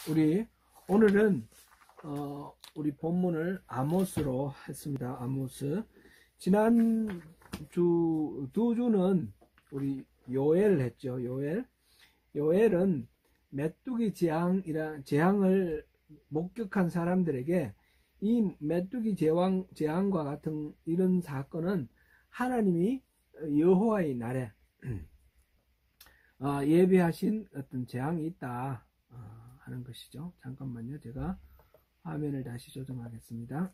우리 오늘은 우리 본문을 아모스로 했습니다. 아모스. 지난 두 주는 우리 요엘 했죠. 요엘은 메뚜기 재앙을 목격한 사람들에게 이 메뚜기 재앙과 같은 이런 사건은 하나님이 여호와의 날에 예비하신 어떤 재앙이 있다 하는 것이죠. 잠깐만요. 제가 화면을 다시 조정하겠습니다.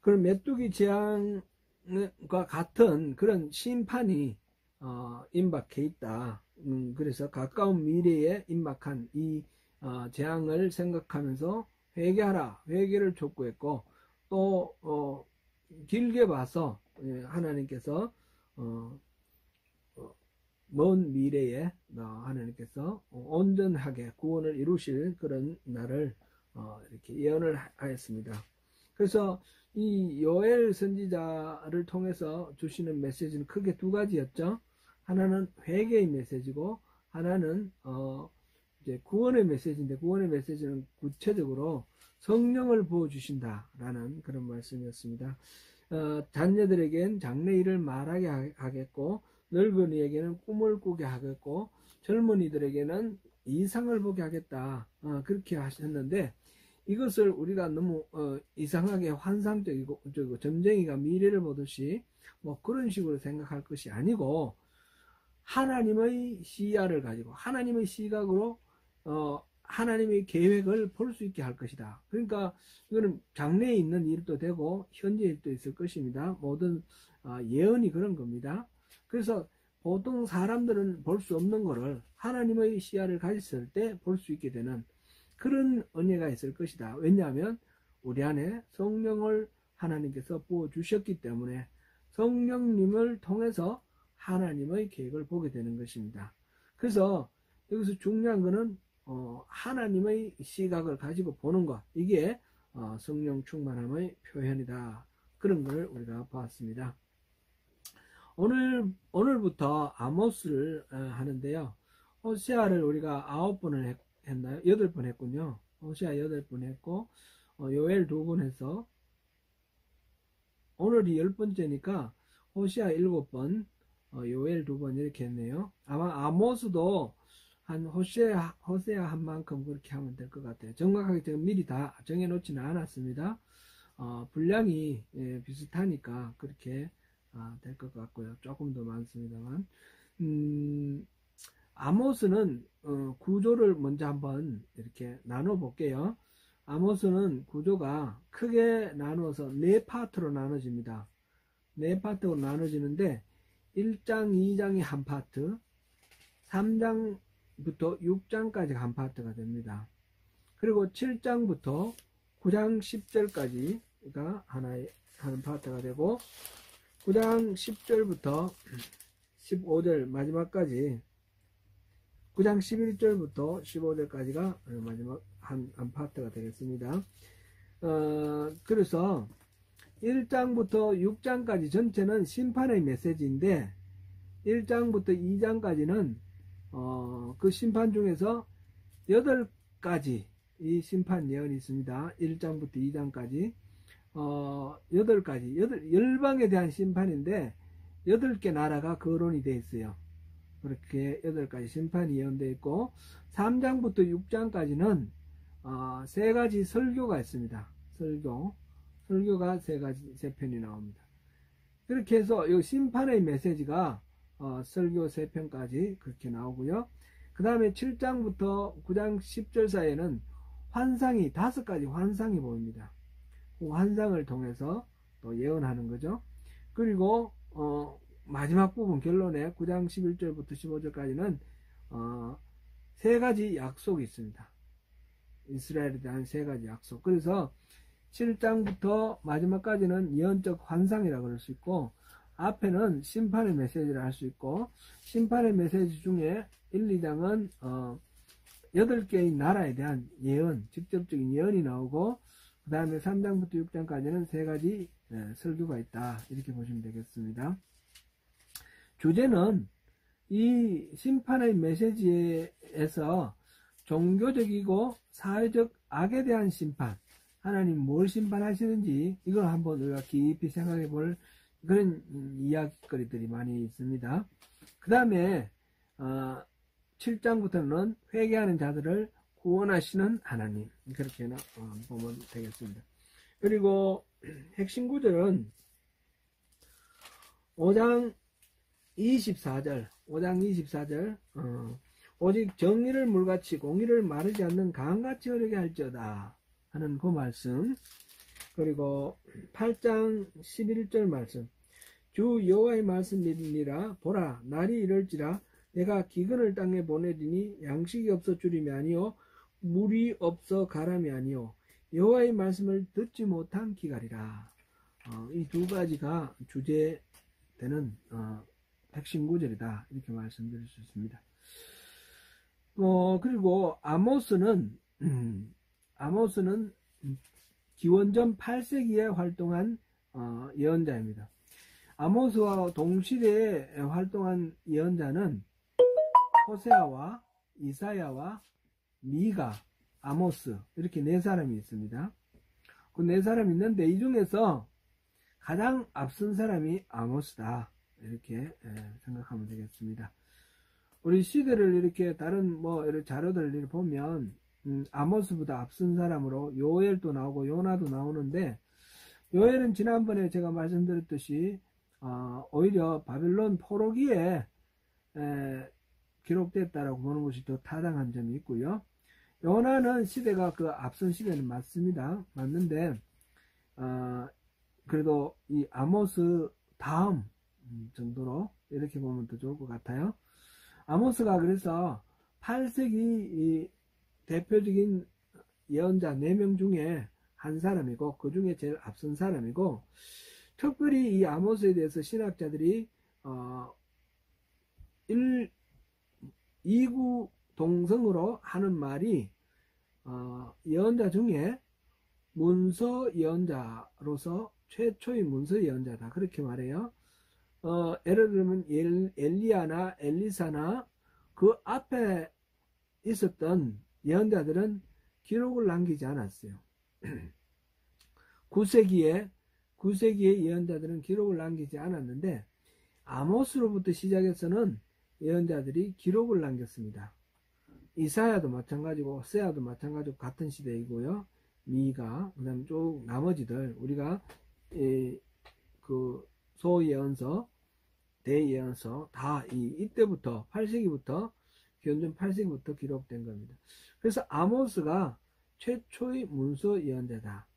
그런 메뚜기 재앙과 같은 그런 심판이 임박해 있다. 그래서 가까운 미래에 임박한 이 재앙을 생각하면서 회개하라, 회개를 촉구했고, 또 길게 봐서 하나님께서 먼 미래에 하나님께서 온전하게 구원을 이루실 그런 날을 이렇게 예언을 하였습니다. 그래서 이 요엘 선지자를 통해서 주시는 메시지는 크게 두 가지였죠. 하나는 회개의 메시지고, 하나는 이제 구원의 메시지인데, 구원의 메시지는 구체적으로 성령을 부어주신다라는 그런 말씀이었습니다. 자녀들에겐 장래일을 말하게 하겠고, 늙은이에게는 꿈을 꾸게 하겠고, 젊은이들에게는 이상을 보게 하겠다. 그렇게 하셨는데, 이것을 우리가 너무 이상하게 환상적이고 점쟁이가 미래를 보듯이 뭐 그런 식으로 생각할 것이 아니고, 하나님의 시야를 가지고 하나님의 시각으로 하나님의 계획을 볼 수 있게 할 것이다. 그러니까 이거는 장래에 있는 일도 되고 현재 일도 있을 것입니다. 모든 예언이 그런 겁니다. 그래서 보통 사람들은 볼 수 없는 거를 하나님의 시야를 가졌을 때 볼 수 있게 되는 그런 은혜가 있을 것이다. 왜냐하면 우리 안에 성령을 하나님께서 부어주셨기 때문에 성령님을 통해서 하나님의 계획을 보게 되는 것입니다. 그래서 여기서 중요한 것은 하나님의 시각을 가지고 보는 것, 이게 성령 충만함의 표현이다. 그런 걸 우리가 봤습니다. 오늘부터 아모스를 하는데요. 호세아를 우리가 9번을 했나요? 8번 했군요. 호세아 8번 했고, 요엘 2번 해서, 오늘이 10번째니까 호세아 7번, 요엘 2번 이렇게 했네요. 아마 아모스도 한 호세아 한 만큼 그렇게 하면 될 것 같아요. 정확하게 지금 미리 다 정해놓지는 않았습니다. 분량이 비슷하니까 그렇게 될 것 같고요. 조금 더 많습니다만, 아모스는 구조를 먼저 한번 이렇게 나눠 볼게요. 아모스는 구조가 크게 나누어서 4파트로 나눠집니다. 4파트로 나눠지는데 1장, 2장이 한 파트, 3장부터 6장까지가 한 파트가 됩니다. 그리고 7장부터 9장 10절까지가 하는 파트가 되고, 9장 10절부터 15절 마지막까지, 9장 11절부터 15절까지가 마지막 한 파트가 되겠습니다. 그래서 1장부터 6장까지 전체는 심판의 메시지인데, 1장부터 2장까지는 그 심판 중에서 8가지 이 심판 예언이 있습니다. 1장부터 2장까지 8가지, 열방에 대한 심판인데 8개 나라가 거론이 되어 있어요. 그렇게 8가지 심판이 예언되어 있고, 3장부터 6장까지는 3가지 설교가 있습니다. 설교가 3편이 나옵니다. 그렇게 해서 이 심판의 메시지가 설교 3편까지 그렇게 나오고요. 그 다음에 7장부터 9장 10절 사이에는 환상이 5가지 환상이 보입니다. 그 환상을 통해서 또 예언하는 거죠. 그리고 마지막 부분 결론에 9장 11절부터 15절까지는 3가지 약속이 있습니다. 이스라엘에 대한 3가지 약속. 그래서 7장부터 마지막까지는 예언적 환상이라고 할 수 있고, 앞에는 심판의 메시지를 할 수 있고, 심판의 메시지 중에 1, 2장은 8개의 나라에 대한 예언, 직접적인 예언이 나오고, 그 다음에 3장부터 6장까지는 3가지 설교가 있다. 이렇게 보시면 되겠습니다. 주제는 이 심판의 메시지에서 종교적이고 사회적 악에 대한 심판, 하나님 뭘 심판하시는지 이걸 한번 우리가 깊이 생각해 볼 그런 이야기거리들이 많이 있습니다. 그 다음에 7장부터는 회개하는 자들을 구원하시는 하나님, 그렇게 보면 되겠습니다. 그리고 핵심 구절은 5장 24절 오직 정의를 물같이 공의를 마르지 않는 강같이 흐르게 할지어다 하는 그 말씀. 그리고 8장 11절 말씀, 주 여호와의 말씀이니라. 보라, 날이 이럴지라 내가 기근을 땅에 보내리니 양식이 없어 줄임이 아니요 물이 없어 가람이 아니요 여호와의 말씀을 듣지 못한 기갈이라. 이 두 가지가 주제되는 핵심 구절이다, 이렇게 말씀드릴 수 있습니다. 그리고 아모스는 기원전 8세기에 활동한 예언자입니다. 아모스와 동시대에 활동한 예언자는 호세아와 이사야와 미가, 아모스, 이렇게 네 사람이 있습니다. 그 네 사람이 있는데 이 중에서 가장 앞선 사람이 아모스다, 이렇게 생각하면 되겠습니다. 우리 시대를 이렇게 다른 이런 자료들을 이렇게 보면 아모스보다 앞선 사람으로 요엘도 나오고 요나도 나오는데, 요엘은 지난번에 제가 말씀드렸듯이 오히려 바빌론 포로기에 기록됐다라고 보는 것이 더 타당한 점이 있고요. 요나는 시대가 그 앞선 시대는 맞는데 그래도 이 아모스 다음 정도로 이렇게 보면 더 좋을 것 같아요. 아모스가 그래서 8세기 이 대표적인 예언자 4명 중에 한 사람이고, 그 중에 제일 앞선 사람이고, 특별히 이 아모스에 대해서 신학자들이 이구 동성으로 하는 말이 예언자 중에 문서 예언자로서 최초의 문서 예언자다, 그렇게 말해요. 예를 들면 엘리야나 엘리사나 그 앞에 있었던 예언자들은 기록을 남기지 않았어요. 9세기에 예언자들은 기록을 남기지 않았는데, 아모스로부터 시작해서는 예언자들이 기록을 남겼습니다. 이사야도 마찬가지고 호세아도 마찬가지고 같은 시대이고요. 미가, 그 다음에 쭉 나머지들 우리가 그 소예언서, 대예언서 다 이때부터 8세기부터 기원전 8세기부터 기록된 겁니다. 그래서 아모스가 최초의 문서 예언자다.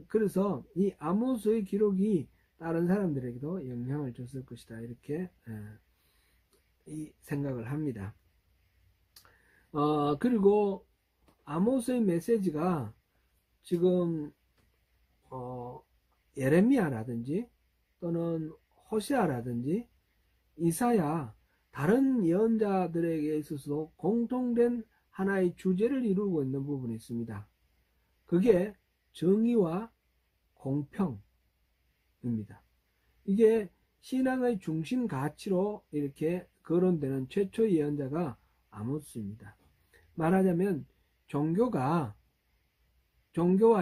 그래서 이 아모스의 기록이 다른 사람들에게도 영향을 줬을 것이다, 이렇게 이 생각을 합니다. 그리고 아모스의 메시지가 지금 예레미야라든지 또는 호세아라든지 이사야, 다른 예언자들에게 있어서 공통된 하나의 주제를 이루고 있는 부분이 있습니다. 그게 정의와 공평입니다. 이게 신앙의 중심 가치로 이렇게 거론되는 최초 예언자가 아모스입니다. 말하자면 종교와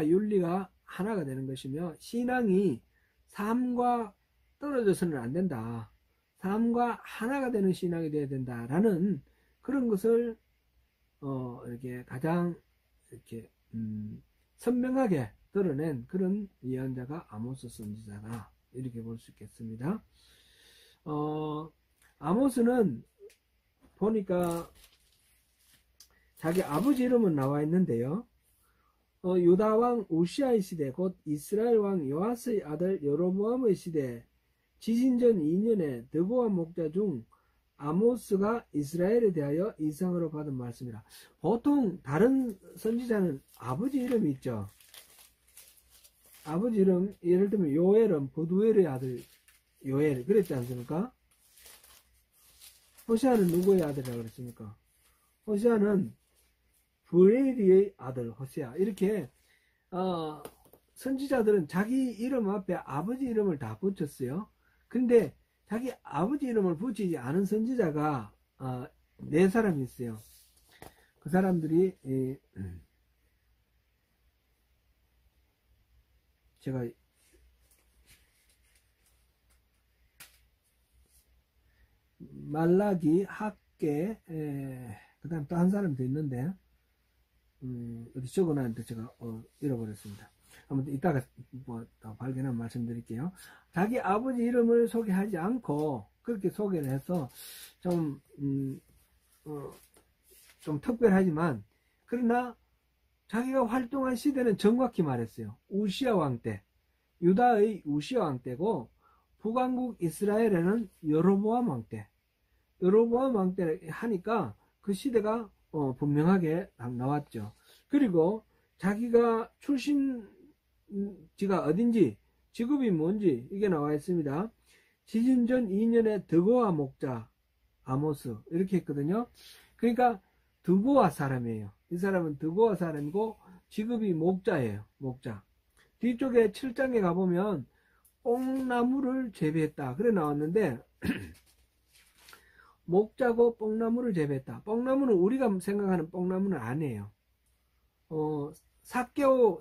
윤리가 하나가 되는 것이며, 신앙이 삶과 떨어져서는 안 된다, 삶과 하나가 되는 신앙이 되어야 된다라는 그런 것을 이렇게 가장 이렇게 선명하게 드러낸 그런 예언자가 아모스 선지자다, 이렇게 볼 수 있겠습니다. 아모스는 보니까 자기 아버지 이름은 나와 있는데요. 유다 왕 우시아의 시대, 곧 이스라엘 왕 요아스의 아들 여로보암의 시대, 지신전 2년에 드고와 목자 중 아모스가 이스라엘에 대하여 이상으로 받은 말씀이라. 보통 다른 선지자는 아버지 이름이 있죠. 아버지 이름, 예를 들면 요엘은 부두엘의 아들 요엘, 그랬지 않습니까? 호세아는 누구의 아들이라고 그랬습니까? 호세아는 부엘리의 아들 호세아. 이렇게 선지자들은 자기 이름 앞에 아버지 이름을 다 붙였어요. 근데 자기 아버지 이름을 붙이지 않은 선지자가 4사람이 있어요. 그 사람들이 제가 말라기, 학계, 그 다음 또 한 사람 더 있는데 어디 적어놨는데 제가 잃어버렸습니다. 아무튼 이따가 뭐 더 발견하면 말씀드릴게요. 자기 아버지 이름을 소개하지 않고 그렇게 소개를 해서 좀 특별하지만, 그러나 자기가 활동한 시대는 정확히 말했어요. 우시야 왕 때, 유다의 우시야 왕 때고, 북왕국 이스라엘에는 여로보암 왕 때, 여로보암 왕 때 하니까 그 시대가 분명하게 나왔죠. 그리고 자기가 출신지가 어딘지, 직업이 뭔지 이게 나와 있습니다. 지진전 2년에 드고아 목자 아모스 이렇게 했거든요. 그러니까 드고아 사람이에요. 이 사람은 드고아 사람이고 직업이 목자예요. 목자. 뒤쪽에 7장에 가보면 뽕나무를 재배했다 그래 나왔는데 목자고 뽕나무를 재배했다. 뽕나무는 우리가 생각하는 뽕나무는 아니에요.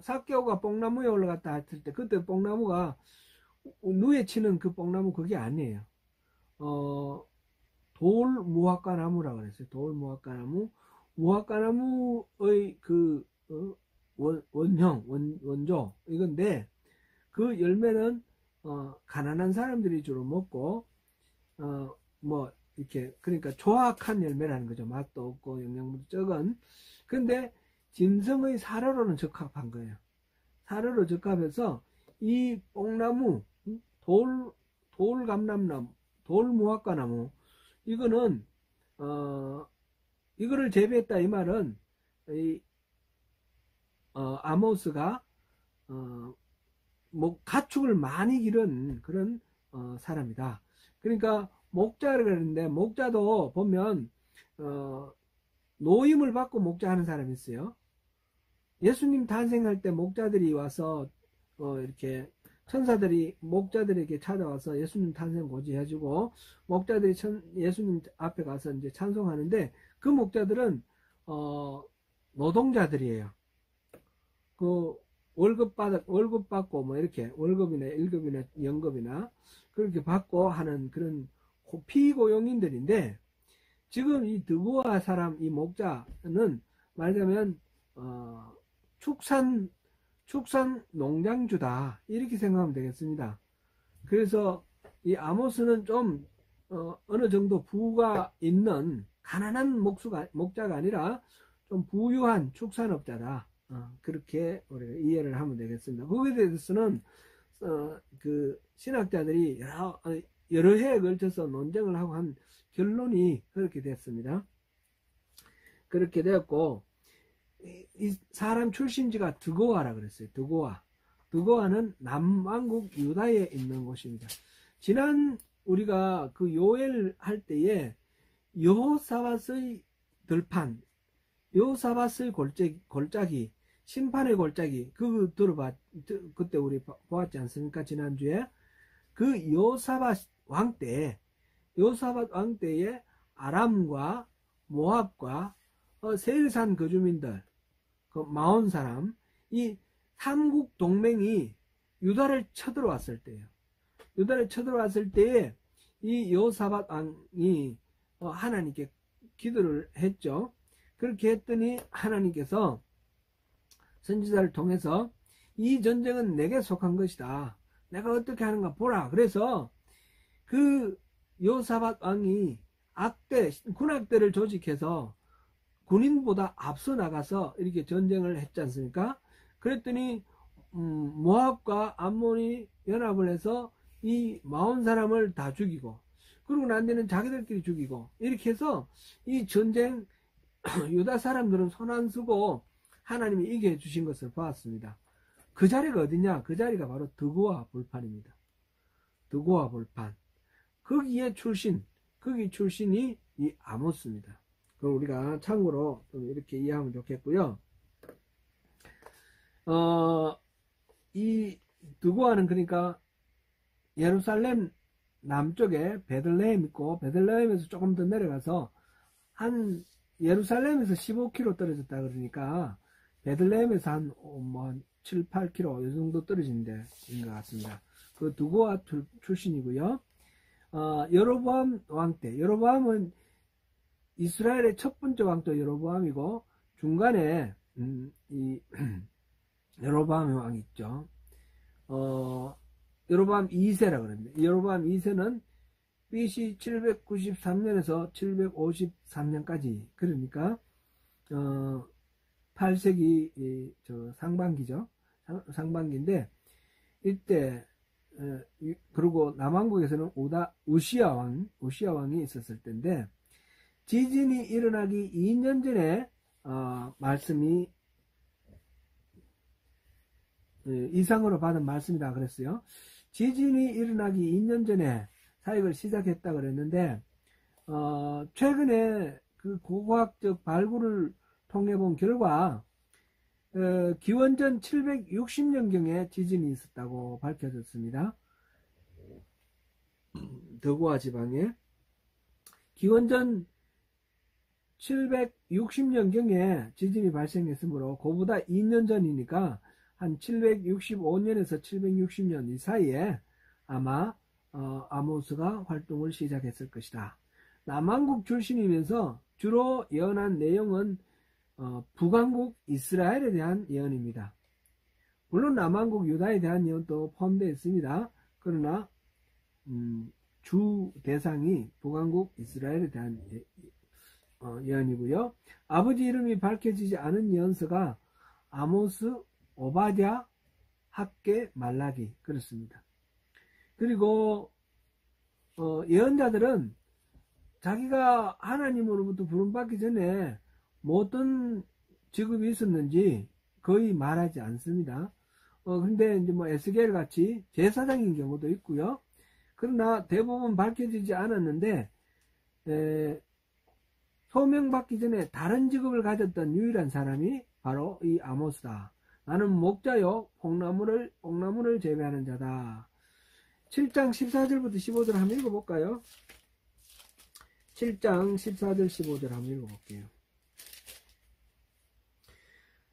사개오가 뽕나무에 올라갔다 했을 때 그때 뽕나무가 누에 치는 그 뽕나무 그게 아니에요. 돌무화과나무라고 그랬어요. 돌무화과나무. 무화과나무의 그 원조 이건데, 그 열매는 가난한 사람들이 주로 먹고 뭐 이렇게, 그러니까 조악한 열매라는 거죠. 맛도 없고 영양분도 적은. 근데 짐승의 사료로는 적합한 거예요. 사료로 적합해서 이 뽕나무, 돌감람나무, 돌무화과나무, 이거는 이거를 재배했다 이 말은 아모스가 가축을 많이 기른 그런 사람이다. 그러니까 목자를 그랬는데, 목자도 보면 노임을 받고 목자하는 사람이 있어요. 예수님 탄생할 때 목자들이 와서 이렇게 천사들이 목자들에게 찾아와서 예수님 탄생 고지해주고, 목자들이 예수님 앞에 가서 이제 찬송하는데, 그 목자들은 노동자들이에요. 그 월급 받고 뭐 이렇게 월급이나 1급이나 연급이나 그렇게 받고 하는 그런 피고용인들인데, 지금 이 드고아 사람, 이 목자는 말하자면 축산 농장주다 이렇게 생각하면 되겠습니다. 그래서 이 아모스는 좀 어느 정도 부가 있는 가난한 목자가 아니라 좀 부유한 축산업자다. 그렇게 우리가 이해를 하면 되겠습니다. 거기에 대해서는 그 신학자들이 여러 해에 걸쳐서 논쟁을 하고 한 결론이 그렇게 됐습니다. 그렇게 되었고, 이 사람 출신지가 드고아라 그랬어요. 드고아는 남왕국 유다에 있는 곳입니다. 지난 우리가 그 요엘 할 때에 여호사밧의 들판, 여호사밧의 골짜기, 심판의 골짜기, 그때 우리 보았지 않습니까? 지난주에 그 여호사밧 왕 때에 아람과 모압과 세일산 거주민들, 그 마온 사람, 이 삼국 동맹이 유다를 쳐들어왔을 때예요. 유다를 쳐들어왔을 때에 이 여호사밧 왕이 하나님께 기도를 했죠. 그렇게 했더니 하나님께서 선지자를 통해서 이 전쟁은 내게 속한 것이다. 내가 어떻게 하는가 보라. 그래서 그 여호사밧 왕이 군악대를 조직해서 군인보다 앞서 나가서 이렇게 전쟁을 했지 않습니까? 그랬더니 모압과 암몬이 연합을 해서 이 마온 사람을 다 죽이고, 그러고 난 뒤는 자기들끼리 죽이고, 이렇게 해서 이 전쟁 유다 사람들은 손 안 쓰고 하나님이 이겨 주신 것을 보았습니다. 그 자리가 어디냐? 그 자리가 바로 드고아 불판입니다. 드고아 불판. 거기 출신이 이 아모스입니다. 그럼 우리가 참고로 좀 이렇게 이해하면 좋겠고요. 이 드고아는 그러니까 예루살렘 남쪽에 베들레헴 있고, 베들레헴에서 조금 더 내려가서 한 예루살렘에서 15km 떨어졌다 그러니까 베들레헴에서 한 7, 8km 이 정도 떨어진 데인 것 같습니다. 그 두고아 출신이고요. 여로보암 왕 때, 여로보암은 이스라엘의 첫 번째 왕도 여로보암이고, 중간에 이 여로보암 왕 있죠. 여로보암 2세라 그럽니다. 여로보암 2세는 BC 793년에서 753년까지, 그러니까 8세기 상반기죠. 상반기인데, 이때 그리고 남왕국에서는 우시아 왕이 있었을 때인데, 지진이 일어나기 2년 전에 말씀이 이상으로 받은 말씀이다 그랬어요. 지진이 일어나기 2년 전에 사역을 시작했다 그랬는데, 최근에 그 고고학적 발굴을 통해 본 결과 기원전 760년경에 지진이 있었다고 밝혀졌습니다. 더고아 지방에 기원전 760년경에 지진이 발생했으므로 그보다 2년 전이니까 한 765년에서 760년 이 사이에 아마 아모스가 활동을 시작했을 것이다. 남왕국 출신이면서 주로 예언한 내용은 북왕국 이스라엘에 대한 예언입니다. 물론 남왕국 유다에 대한 예언도 포함되어 있습니다. 그러나 주 대상이 북왕국 이스라엘에 대한 예언이고요. 아버지 이름이 밝혀지지 않은 예언서가 아모스, 오바댜, 학개, 말라기 그렇습니다. 그리고 예언자들은 자기가 하나님으로부터 부름받기 전에 뭐 어떤 직업이 있었는지 거의 말하지 않습니다. 근데 이제 뭐 에스겔 같이 제사장인 경우도 있고요. 그러나 대부분 밝혀지지 않았는데 소명받기 전에 다른 직업을 가졌던 유일한 사람이 바로 이 아모스다. 나는 목자요 뽕나무를 재배하는 자다. 7장 14절부터 15절 한번 읽어볼까요? 7장 14절 15절 한번 읽어볼게요.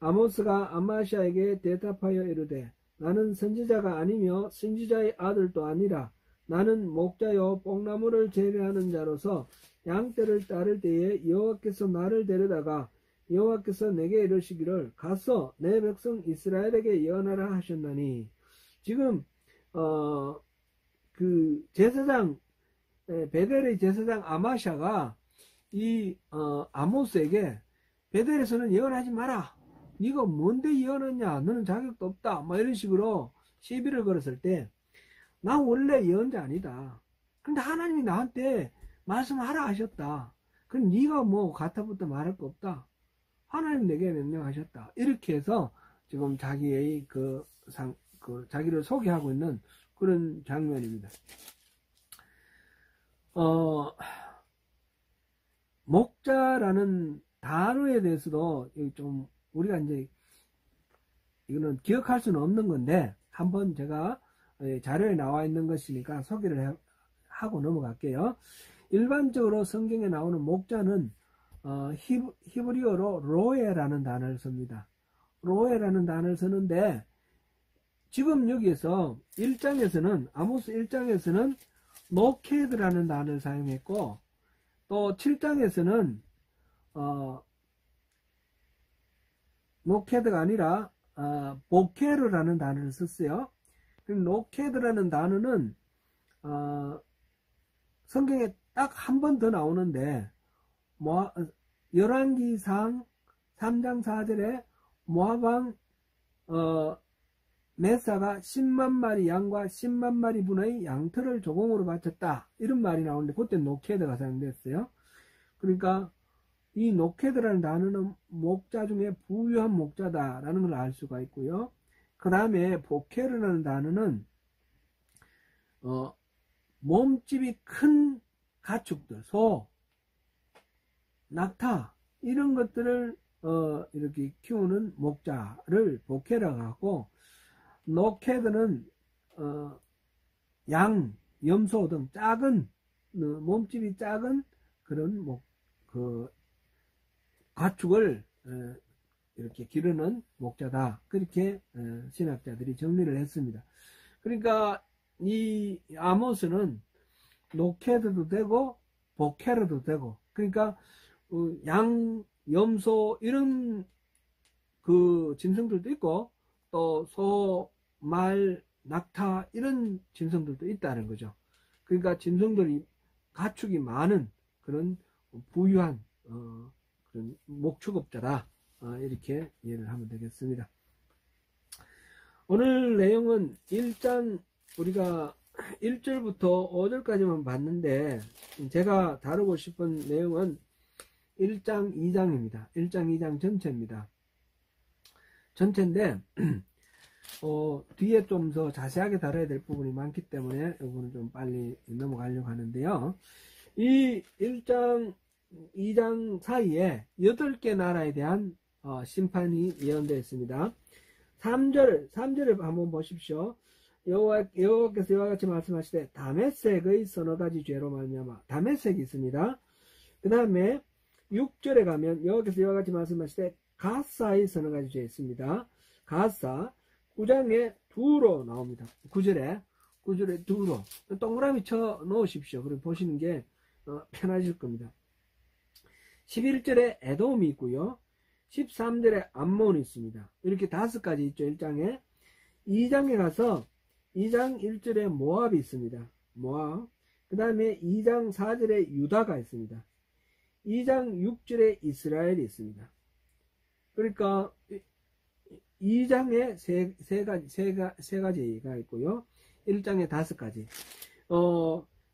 아모스가 아마시아에게 대답하여 이르되 나는 선지자가 아니며 선지자의 아들도 아니라 나는 목자요 뽕나무를 재배하는 자로서 양떼를 따를 때에 여호와께서 나를 데려다가 여호와께서 내게 이르시기를 가서 내 백성 이스라엘에게 예언하라 하셨나니, 지금 그 제사장 베델의 제사장 아마샤가 이 아모스에게 베델에서는 예언하지 마라. 네가 뭔데 예언하냐? 너는 자격도 없다. 막 이런 식으로 시비를 걸었을 때, 나 원래 예언자 아니다. 근데 하나님이 나한테 말씀하라 하셨다. 그럼 네가 뭐 가타부터 말할 거 없다. 하나님 내게 명령하셨다. 이렇게 해서 지금 자기의 자기를 소개하고 있는 그런 장면입니다. 목자라는 단어에 대해서도 좀 우리가 이제 이거는 기억할 수는 없는 건데 한번 제가 자료에 나와 있는 것이니까 소개를 하고 넘어갈게요. 일반적으로 성경에 나오는 목자는 히브리어로 로에라는 단어를 씁니다. 로에라는 단어를 쓰는데 지금 여기에서 1장에서는 아모스 1장에서는 노케드라는 단어를 사용했고, 또 7장에서는 노케드가 아니라 보케르라는 단어를 썼어요. 노케드라는 단어는 성경에 딱 한 번 더 나오는데 열왕기상 3장 4절에 모압왕 메사가 10만 마리 양과 10만 마리 분의 양털을 조공으로 바쳤다, 이런 말이 나오는데 그때 노케드가 사용됐어요. 그러니까 이 노케드라는 단어는 목자 중에 부유한 목자다라는 걸 알 수가 있고요. 그 다음에 보케르라는 단어는 몸집이 큰 가축들, 소, 낙타 이런 것들을 이렇게 키우는 목자를 보케라고 하고, 노케드는 양, 염소 등 작은 몸집이 작은 그런 그 가축을 이렇게 기르는 목자다. 그렇게 신학자들이 정리를 했습니다. 그러니까 이 아모스는 노케르도 되고 보케르도 되고, 그러니까 양, 염소 이런 그 짐승들도 있고, 또 소, 말, 낙타 이런 짐승들도 있다는 거죠. 그러니까 짐승들이 가축이 많은 그런 부유한 그런 목축업자다. 이렇게 이해를 하면 되겠습니다. 오늘 내용은 1장 우리가 1절부터 5절까지만 봤는데, 제가 다루고 싶은 내용은 1장 2장입니다. 1장 2장 전체입니다. 전체인데 뒤에 좀 더 자세하게 다뤄야 될 부분이 많기 때문에 이 부분은 좀 빨리 넘어가려고 하는데요. 이 1장 2장 사이에 8개 나라에 대한 심판이 예언되어 있습니다. 3절을 한번 보십시오. 여호와께서 이와 같이 말씀하시되 다메섹의 서너 가지 죄로 말미암아, 다메섹이 있습니다. 그 다음에 6절에 가면 여호와께서 이와 같이 말씀하시되 가사의 서너 가지 죄 있습니다. 가사 9장에 두로 나옵니다. 9절에 두로 동그라미 쳐 놓으십시오. 그럼 보시는 게 편하실 겁니다. 11절에 에돔이 있고요. 13절에 암몬이 있습니다. 이렇게 5가지 있죠. 1장에. 2장에 가서 2장 1절에 모압이 있습니다. 모압. 그 다음에 2장 4절에 유다가 있습니다. 2장 6절에 이스라엘이 있습니다. 그러니까 2장에 세 가지가 있고요. 1장에 5가지.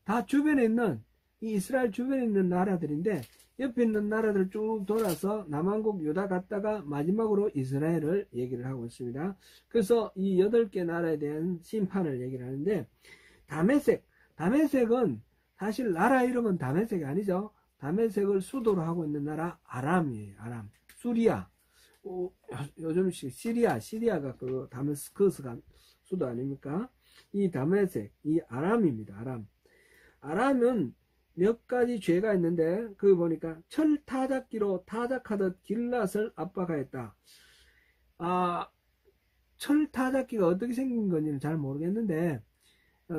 다 주변에 있는, 이 이스라엘 주변에 있는 나라들인데, 옆에 있는 나라들 쭉 돌아서 남한국 유다 갔다가 마지막으로 이스라엘을 얘기를 하고 있습니다. 그래서 이 8개 나라에 대한 심판을 얘기를 하는데, 다메섹은 사실 나라 이름은 다메섹이 아니죠. 다메섹을 수도로 하고 있는 나라 아람이에요. 아람. 수리아. 요즘 시리아가 그 다메스커스가 수도 아닙니까? 이 다메섹, 이 아람입니다. 아람은 몇 가지 죄가 있는데, 그 보니까 철타작기로 타작하듯 길랏을 압박하였다. 철타작기가 어떻게 생긴 건지는 잘 모르겠는데,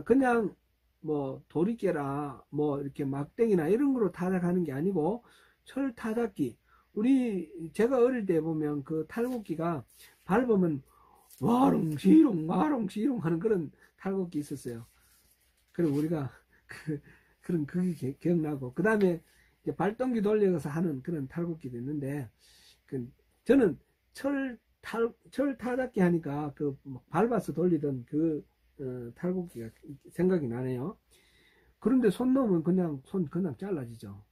그냥 뭐 도리깨라 뭐 이렇게 막대기나 이런 거로 타작하는 게 아니고, 철타작기, 제가 어릴 때 보면 그 탈곡기가 밟으면 와롱시롱 하는 그런 탈곡기 있었어요. 그리고 우리가 그게 기억나고, 그 다음에 발동기 돌려서 하는 그런 탈곡기도 있는데, 저는 철 타작기 하니까 밟아서 돌리던 탈곡기가 생각이 나네요. 그런데 손 넣으면 손 그냥 잘라지죠.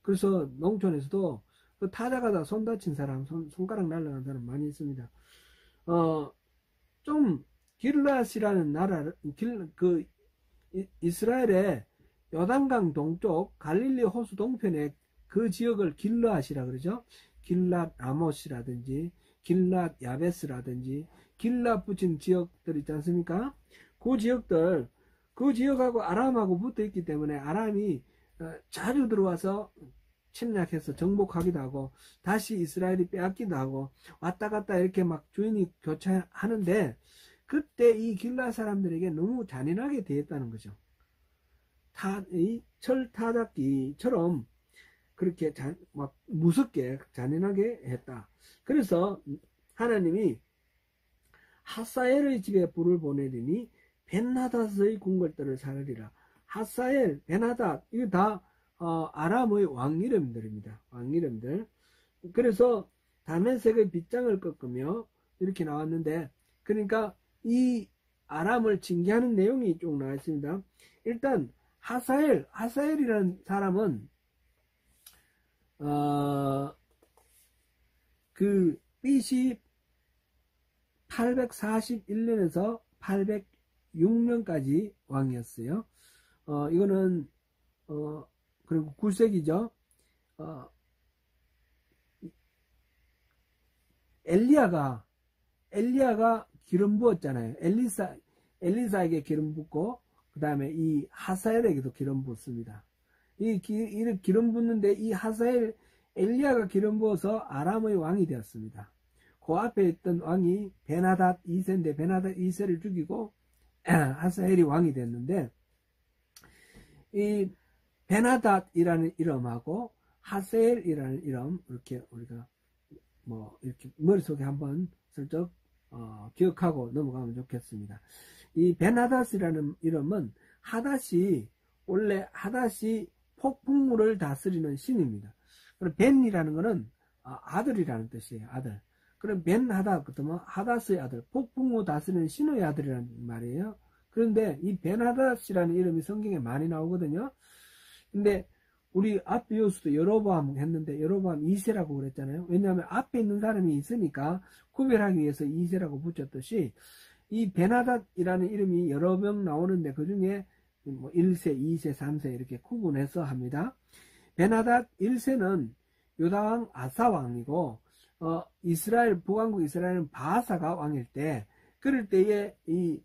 그래서 농촌에서도 타작하다 손 다친 사람, 손가락 날아간 사람 많이 있습니다. 좀 길랏이라는 나라, 이스라엘의 요단강 동쪽 갈릴리 호수 동편에 그 지역을 길랏이라 그러죠. 길랏 아못이라든지 길랏 야베스라든지 길랏 붙인 지역들 있지 않습니까? 그 지역하고 아람하고 붙어 있기 때문에 아람이 자주 들어와서 침략해서 정복하기도 하고 다시 이스라엘이 빼앗기도 하고 왔다 갔다 이렇게 막 주인이 교체하는데, 그때 이 길랏 사람들에게 너무 잔인하게 대했다는 거죠. 이 철타작기처럼 그렇게 막 무섭게 잔인하게 했다. 그래서 하나님이 하사엘의 집에 불을 보내리니 벤하닷의 궁궐들을 사르리라. 하사엘, 벤하닷, 이거 다 아람의 왕 이름들입니다. 왕 이름들. 그래서 다메섹의 빗장을 꺾으며 이렇게 나왔는데, 그러니까 이 아람을 징계하는 내용이 쭉 나와 있습니다. 일단 하사엘이라는 사람은 그 BC 841년에서 806년까지 왕이었어요. 이거는 그리고 9세기죠. 엘리야가 기름 부었잖아요. 엘리사에게 기름 붓고, 그 그 다음에 이 하사엘에게도 기름 붓습니다. 이 기름 붓는데 이 하사엘, 엘리야가 기름 부어서 아람의 왕이 되었습니다. 그 앞에 있던 왕이 베나닷 2세인데 베나닷 2세를 죽이고 하사엘이 왕이 됐는데, 이 베나닷이라는 이름하고 하사엘이라는 이름, 이렇게 우리가 이렇게 머릿속에 한번 슬쩍 기억하고 넘어가면 좋겠습니다. 이 베나닷이라는 이름은 원래 하닷이 폭풍우를 다스리는 신입니다. 그럼 벤이라는 것은 아들이라는 뜻이에요. 아들. 그럼 벤하닷, 그러면 하닷의 아들, 폭풍우 다스리는 신의 아들이라는 말이에요. 그런데 이 벤하닷이라는 이름이 성경에 많이 나오거든요. 근데 우리 앞에 요수도 여로보암 했는데 여로보암 2세라고 그랬잖아요. 왜냐하면 앞에 있는 사람이 있으니까 구별하기 위해서 2세라고 붙였듯이, 이 베나닷이라는 이름이 여러 명 나오는데 그 중에 1세, 2세, 3세 이렇게 구분해서 합니다. 베나닷 1세는 유다왕 아사왕이고, 이스라엘, 북왕국 이스라엘은 바하사가 왕일 때, 그럴 때에 이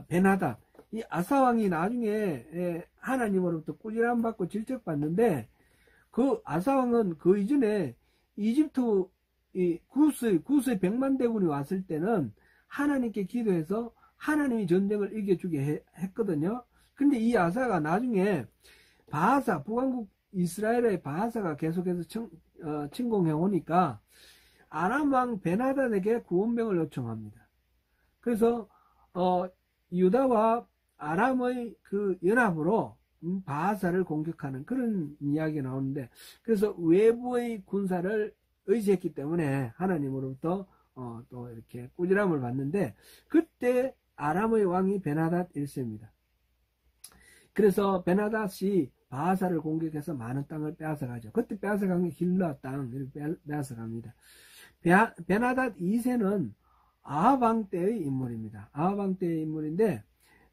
베나닷, 이 아사왕이 나중에 하나님으로부터 꾸지람 받고 질책받는데, 그 아사왕은 그 이전에 이집트 구스의 100만 대군이 왔을 때는 하나님께 기도해서 하나님이 전쟁을 이겨주게 했거든요. 근데 이 아사가 나중에 바하사, 북왕국 이스라엘의 바하사가 계속해서 침공해 오니까 아람왕 베나닷에게 구원병을 요청합니다. 그래서 유다와 아람의 그 연합으로 바하사를 공격하는 그런 이야기가 나오는데, 그래서 외부의 군사를 의지했기 때문에 하나님으로부터 또 이렇게 꾸지람을 받는데, 그때 아람의 왕이 베나닷 1세입니다. 그래서 베나닷이 바하사를 공격해서 많은 땅을 빼앗아가죠. 그때 빼앗아간 게 길라 땅을 빼앗아갑니다. 베나닷 2세는 아합 왕 때의 인물입니다. 아합 왕 때의 인물인데,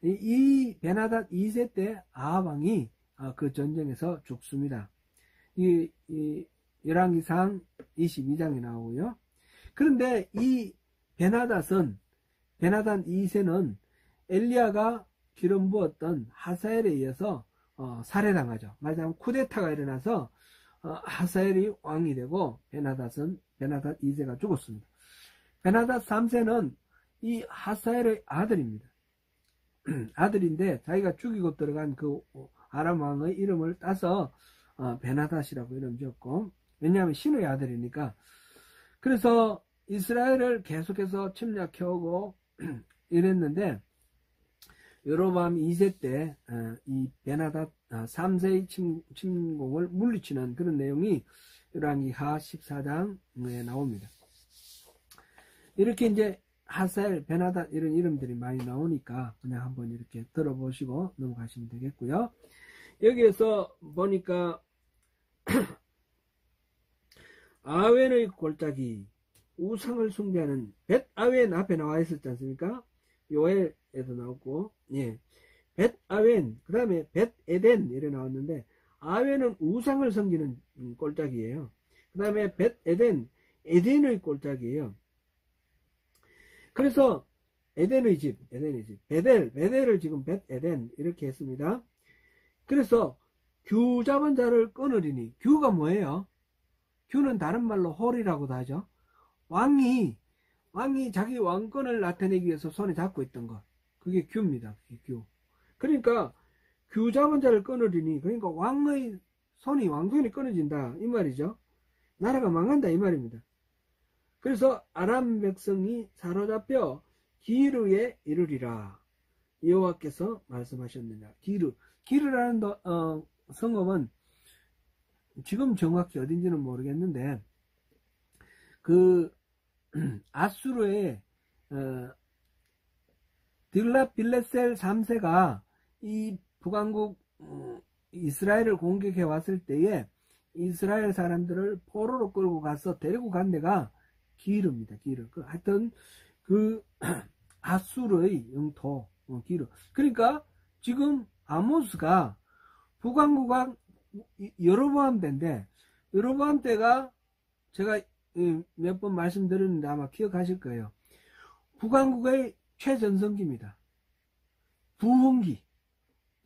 이 베나닷 2세 때 아합 왕이 그 전쟁에서 죽습니다. 이 열왕기상 22장이 나오고요. 그런데 이 베나닷 2세는 엘리야가 기름 부었던 하사엘에 의해서 살해당하죠. 말하자면 쿠데타가 일어나서 하사엘이 왕이 되고 베나닷 2세가 죽었습니다. 베나닷 3세는 이 하사엘의 아들입니다. 아들인데 자기가 죽이고 들어간 그 아람 왕의 이름을 따서 베나닷이라고 이름 지었고, 왜냐하면 신의 아들이니까. 그래서 이스라엘을 계속해서 침략해오고 이랬는데, 여로보암 2세 때 이 베나닷 3세의 침공을 물리치는 그런 내용이 열왕기하 14장에 나옵니다. 이렇게 이제 하사엘, 베나닷 이런 이름들이 많이 나오니까 그냥 한번 이렇게 들어보시고 넘어가시면 되겠고요. 여기에서 보니까 아웬의 골짜기, 우상을 숭배하는 벳아웬 앞에 나와 있었지 않습니까? 요엘에도 나왔고, 예, 벳아웬, 그 다음에 벳에덴 이래 나왔는데, 아웬은 우상을 섬기는 골짜기예요. 그 다음에 벳에덴, 에덴의 골짜기예요. 그래서 에덴의 집, 베델을 지금 벳에덴 이렇게 했습니다. 그래서 규 잡은 자를 끊으리니, 규가 뭐예요? 규는 다른 말로 홀이라고도 하죠. 왕이 자기 왕권을 나타내기 위해서 손에 잡고 있던 것, 그게 규입니다. 그게 규. 그러니까 규 잡은 자를 끊으리니, 그러니까 왕의 왕손이 끊어진다 이 말이죠. 나라가 망한다 이 말입니다. 그래서 아람 백성이 사로잡혀 기르에 이르리라 여호와께서 말씀하셨느냐. 기르라는 성읍은 지금 정확히 어딘지는 모르겠는데, 그 아수르의 딜랏빌레셀 3세가 이 북왕국 이스라엘을 공격해 왔을 때에 이스라엘 사람들을 포로로 끌고 가서 데리고 간 데가 기르입니다. 기르. 하여튼 그 아수르의 영토 기르. 그러니까 지금 아모스가 북왕국왕 여로보암 때인데, 여로보암 때가 제가 몇 번 말씀드렸는데 아마 기억하실 거예요. 북왕국의 최전성기입니다. 부흥기.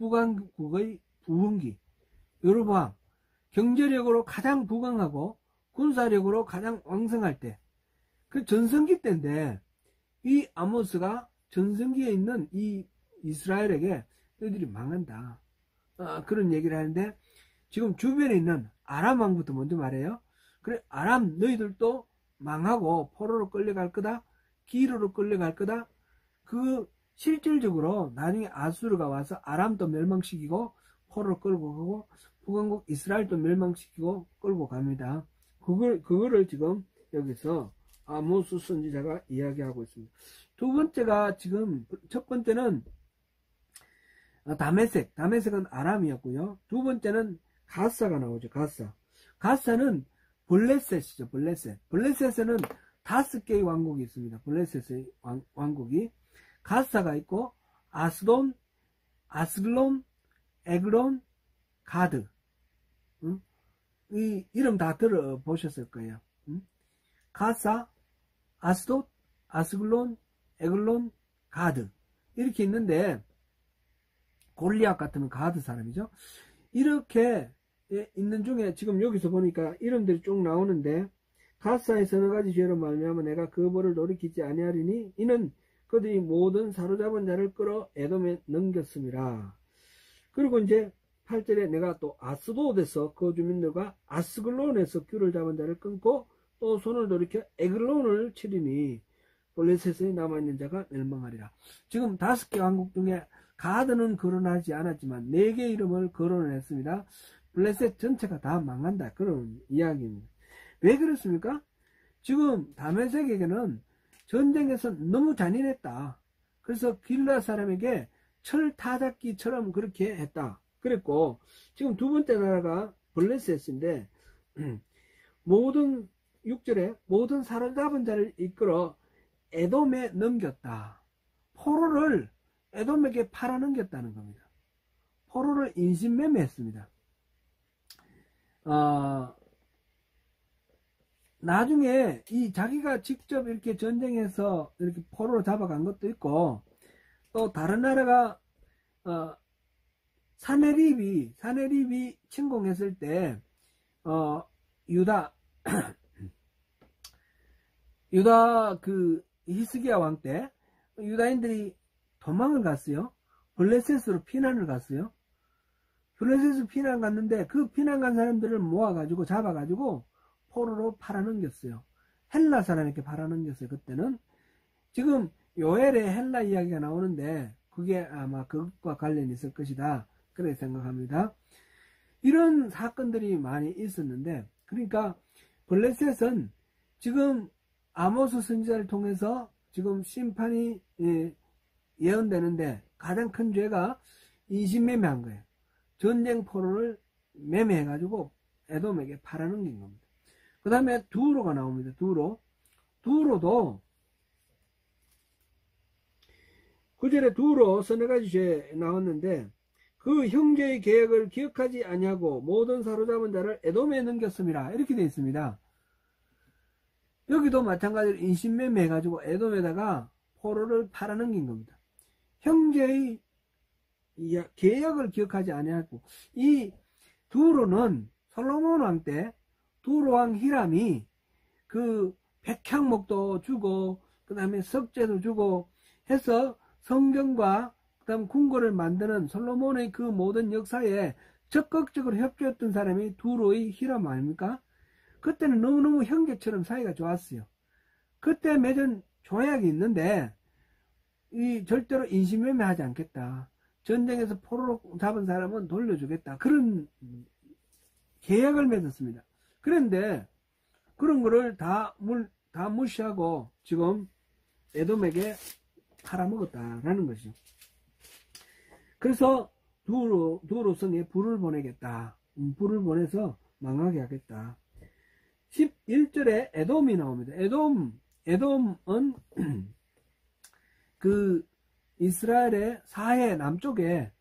북왕국의 부흥기, 여로보암, 경제력으로 가장 부강하고 군사력으로 가장 왕성할 때, 그 전성기 때인데 이 아모스가 전성기에 있는 이 이스라엘에게 너희들이 망한다, 그런 얘기를 하는데, 지금 주변에 있는 아람 왕부터 먼저 말해요. 그래, 아람 너희들도 망하고 포로로 끌려갈 거다, 기로로 끌려갈 거다. 그 실질적으로 나중에 아수르가 와서 아람도 멸망시키고 포로로 끌고 가고 북왕국 이스라엘도 멸망시키고 끌고 갑니다. 그거를 지금 여기서 아모스 선지자가 이야기하고 있습니다. 두 번째가, 지금 첫 번째는 다메섹은 아람이었고요. 두 번째는 가사가 나오죠. 가사는 블레셋이죠. 블레셋에는 5개의 왕국이 있습니다. 블레셋의 왕국이 가사가 있고, 아스돈, 아스글론, 에글론, 가드. 이 이름 다 들어보셨을 거예요. 가사, 아스돗, 아스글론, 에글론, 가드. 이렇게 있는데, 골리앗 같으면 가드 사람이죠. 이렇게 있는 중에 지금 여기서 보니까 이름들이 쭉 나오는데, 가사의 서너 가지 죄로 말미암아 내가 그 벌을 돌이키지 아니하리니 이는 그들이 모든 사로잡은 자를 끌어 에돔에 넘겼음이라. 그리고 이제 8절에 내가 또 아스돗에서 그 주민들과 아스글론에서 귤을 잡은 자를 끊고 또 손을 돌이켜 에글론을 치리니 블레셋에 남아있는 자가 멸망하리라. 지금 5개 왕국 중에 가드는 거론하지 않았지만 4개 이름을 거론했습니다. 블레셋 전체가 다 망한다, 그런 이야기입니다. 왜 그렇습니까? 지금 다메섹에게는 전쟁에서 너무 잔인했다. 그래서 길라 사람에게 철 타잡기처럼 그렇게 했다. 그랬고, 지금 두 번째 나라가 블레셋인데, 모든 6절에 모든 사로잡은 자를 이끌어 에돔에 넘겼다. 포로를 에돔에게 팔아넘겼다는 겁니다. 포로를 인신매매했습니다. 나중에 이 자기가 직접 이렇게 전쟁해서 이렇게 포로로 잡아간 것도 있고, 또 다른 나라가 사네립이 침공했을 때 유다 그 히스기야 왕 때 유다인들이 도망을 갔어요. 블레셋으로 피난을 갔어요. 블레셋으로 피난 갔는데 그 피난 간 사람들을 모아가지고 잡아가지고 포로로 팔아넘겼어요. 헬라 사람에게 팔아넘겼어요. 그때는. 지금 요엘에 헬라 이야기가 나오는데 그게 아마 그것과 관련이 있을 것이다, 그렇게 생각합니다. 이런 사건들이 많이 있었는데, 그러니까 블레셋은 지금 아모스 선지자를 통해서 지금 심판이 예언되는데 가장 큰 죄가 인신매매한 거예요. 전쟁 포로를 매매해가지고 에돔에게 팔아넘긴 겁니다. 그 다음에 두로가 나옵니다. 두로도 9절에 두로 서너 가지 죄 나왔는데, 그 형제의 계획을 기억하지 아니하고 모든 사로잡은 자를 에돔에 넘겼음이라, 이렇게 되어 있습니다. 여기도 마찬가지로 인신매매 해가지고 에돔에다가 포로를 팔아넘긴 겁니다. 형제의 계약을 기억하지 아니하고, 이 두로는 솔로몬 왕 때 두로 왕 히람이 그 백향목도 주고 그 다음에 석재도 주고 해서 성경과 그 다음 궁궐을 만드는 솔로몬의 그 모든 역사에 적극적으로 협조했던 사람이 두로의 히람 아닙니까? 그때는 너무너무 형제처럼 사이가 좋았어요. 그때 맺은 조약이 있는데 이 절대로 인신매매하지 않겠다, 전쟁에서 포로로 잡은 사람은 돌려주겠다, 그런 계약을 맺었습니다. 그런데 그런 거를 다 무시하고 지금 에돔에게 팔아먹었다라는 것이죠. 그래서 두로 성에 불을 보내겠다, 불을 보내서 망하게 하겠다. 11절에 에돔이 나옵니다. 에돔은 그 이스라엘의 사해 남쪽에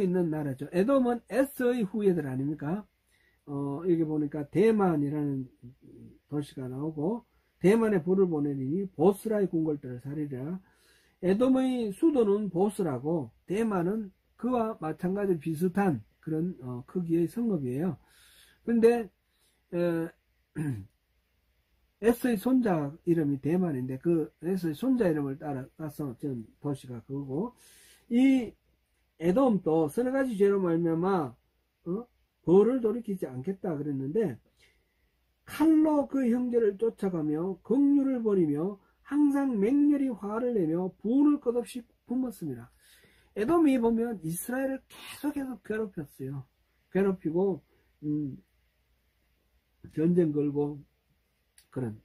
있는 나라죠. 에돔은 에스의 후예들 아닙니까? 여기 보니까 대만이라는 도시가 나오고, 대만에 불을 보내리니 보스라의 궁궐들을 살리라. 에돔의 수도는 보스라고, 대만은 그와 마찬가지로 비슷한 그런 크기의 성읍이에요. 그런데 에서의 손자 이름이 대만인데 그 에서의 손자 이름을 따서 지은 도시가 그거고, 이 에돔도 서너 가지 죄로 말미암아 벌을 돌이키지 않겠다 그랬는데, 칼로 그 형제를 쫓아가며 긍휼을 버리며 항상 맹렬히 화를 내며 분을 끝없이 뿜었습니다. 에돔이 보면 이스라엘을 계속해서 괴롭혔어요. 괴롭히고 전쟁 걸고 그런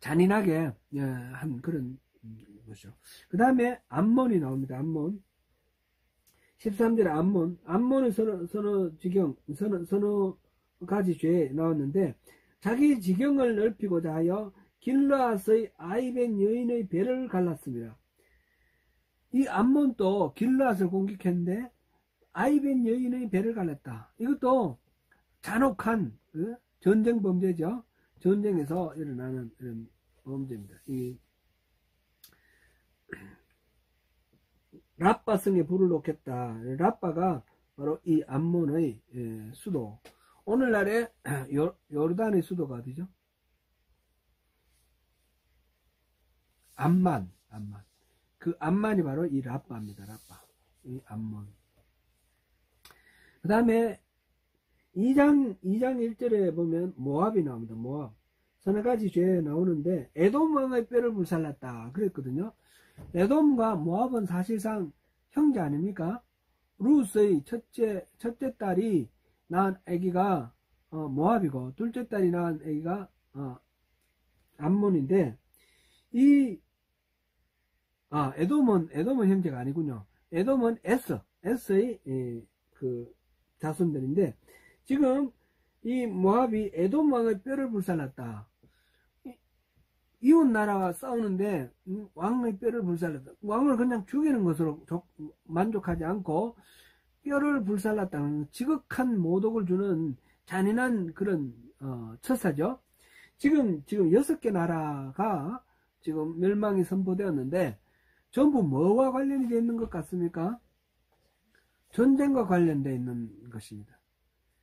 잔인하게 한 그런 것이죠. 그 다음에 암몬이 나옵니다. 암몬 13절에 암몬은 서너 가지 죄에 나왔는데, 자기 지경을 넓히고자 하여 길르앗의 아이벤 여인의 배를 갈랐습니다. 이 암몬도 길르앗을 공격했는데 아이벤 여인의 배를 갈랐다. 이것도 잔혹한 전쟁 범죄죠. 전쟁에서 일어나는 이런 범죄입니다. 이 라빠 성에 불을 놓겠다. 라빠가 바로 이 암몬의 수도. 오늘날의 요르단의 수도가 어디죠? 암만. 그 암만이 바로 이 라빠입니다. 라빠. 이 암몬. 그 다음에 2장 1절에 보면 모압이 나옵니다. 모압. 서너 가지 죄 나오는데, 에돔 왕의 뼈를 불살랐다 그랬거든요. 에돔과 모압은 사실상 형제 아닙니까? 루스의 첫째 딸이 낳은 아기가 모압이고, 둘째 딸이 낳은 아기가 암몬인데, 에돔은 형제가 아니군요. 에돔은 에스의 그 자손들인데, 지금 이 모압이 에돔 왕의 뼈를 불살랐다. 이웃 나라와 싸우는데 왕의 뼈를 불살랐다. 왕을 그냥 죽이는 것으로 만족하지 않고 뼈를 불살랐다는 지극한 모독을 주는 잔인한 그런 처사죠. 지금 6개 나라가 지금 멸망이 선포되었는데, 전부 뭐와 관련이 되어 있는 것 같습니까? 전쟁과 관련되어 있는 것입니다.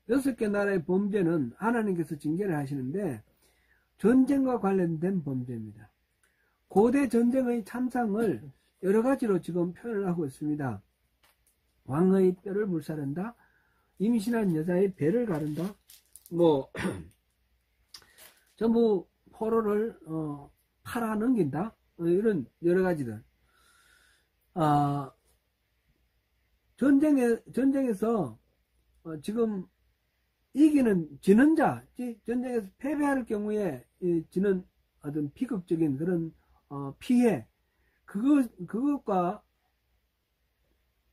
6개 나라의 범죄는 하나님께서 징계를 하시는데 전쟁과 관련된 범죄입니다. 고대 전쟁의 참상을 여러 가지로 지금 표현을 하고 있습니다. 왕의 뼈를 불사른다, 임신한 여자의 배를 가른다, 전부 포로를 팔아 넘긴다, 이런 여러 가지들. 전쟁에서 지금 지는 자, 전쟁에서 패배할 경우에 지는 어떤 비극적인 그런 피해, 그것과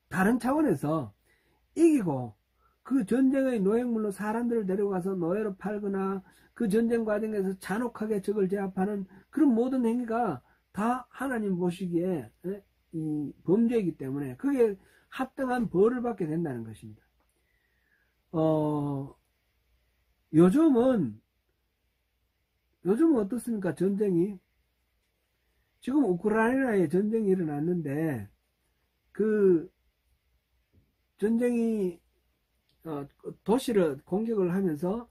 다른 차원에서 이기고 그 전쟁의 노획물로 사람들을 데려가서 노예로 팔거나 그 전쟁 과정에서 잔혹하게 적을 제압하는 그런 모든 행위가 다 하나님 보시기에 이 범죄이기 때문에 그게 합당한 벌을 받게 된다는 것입니다. 요즘은 어떻습니까? 전쟁이 지금 우크라이나에 전쟁이 일어났는데, 그 전쟁이 도시를 공격을 하면서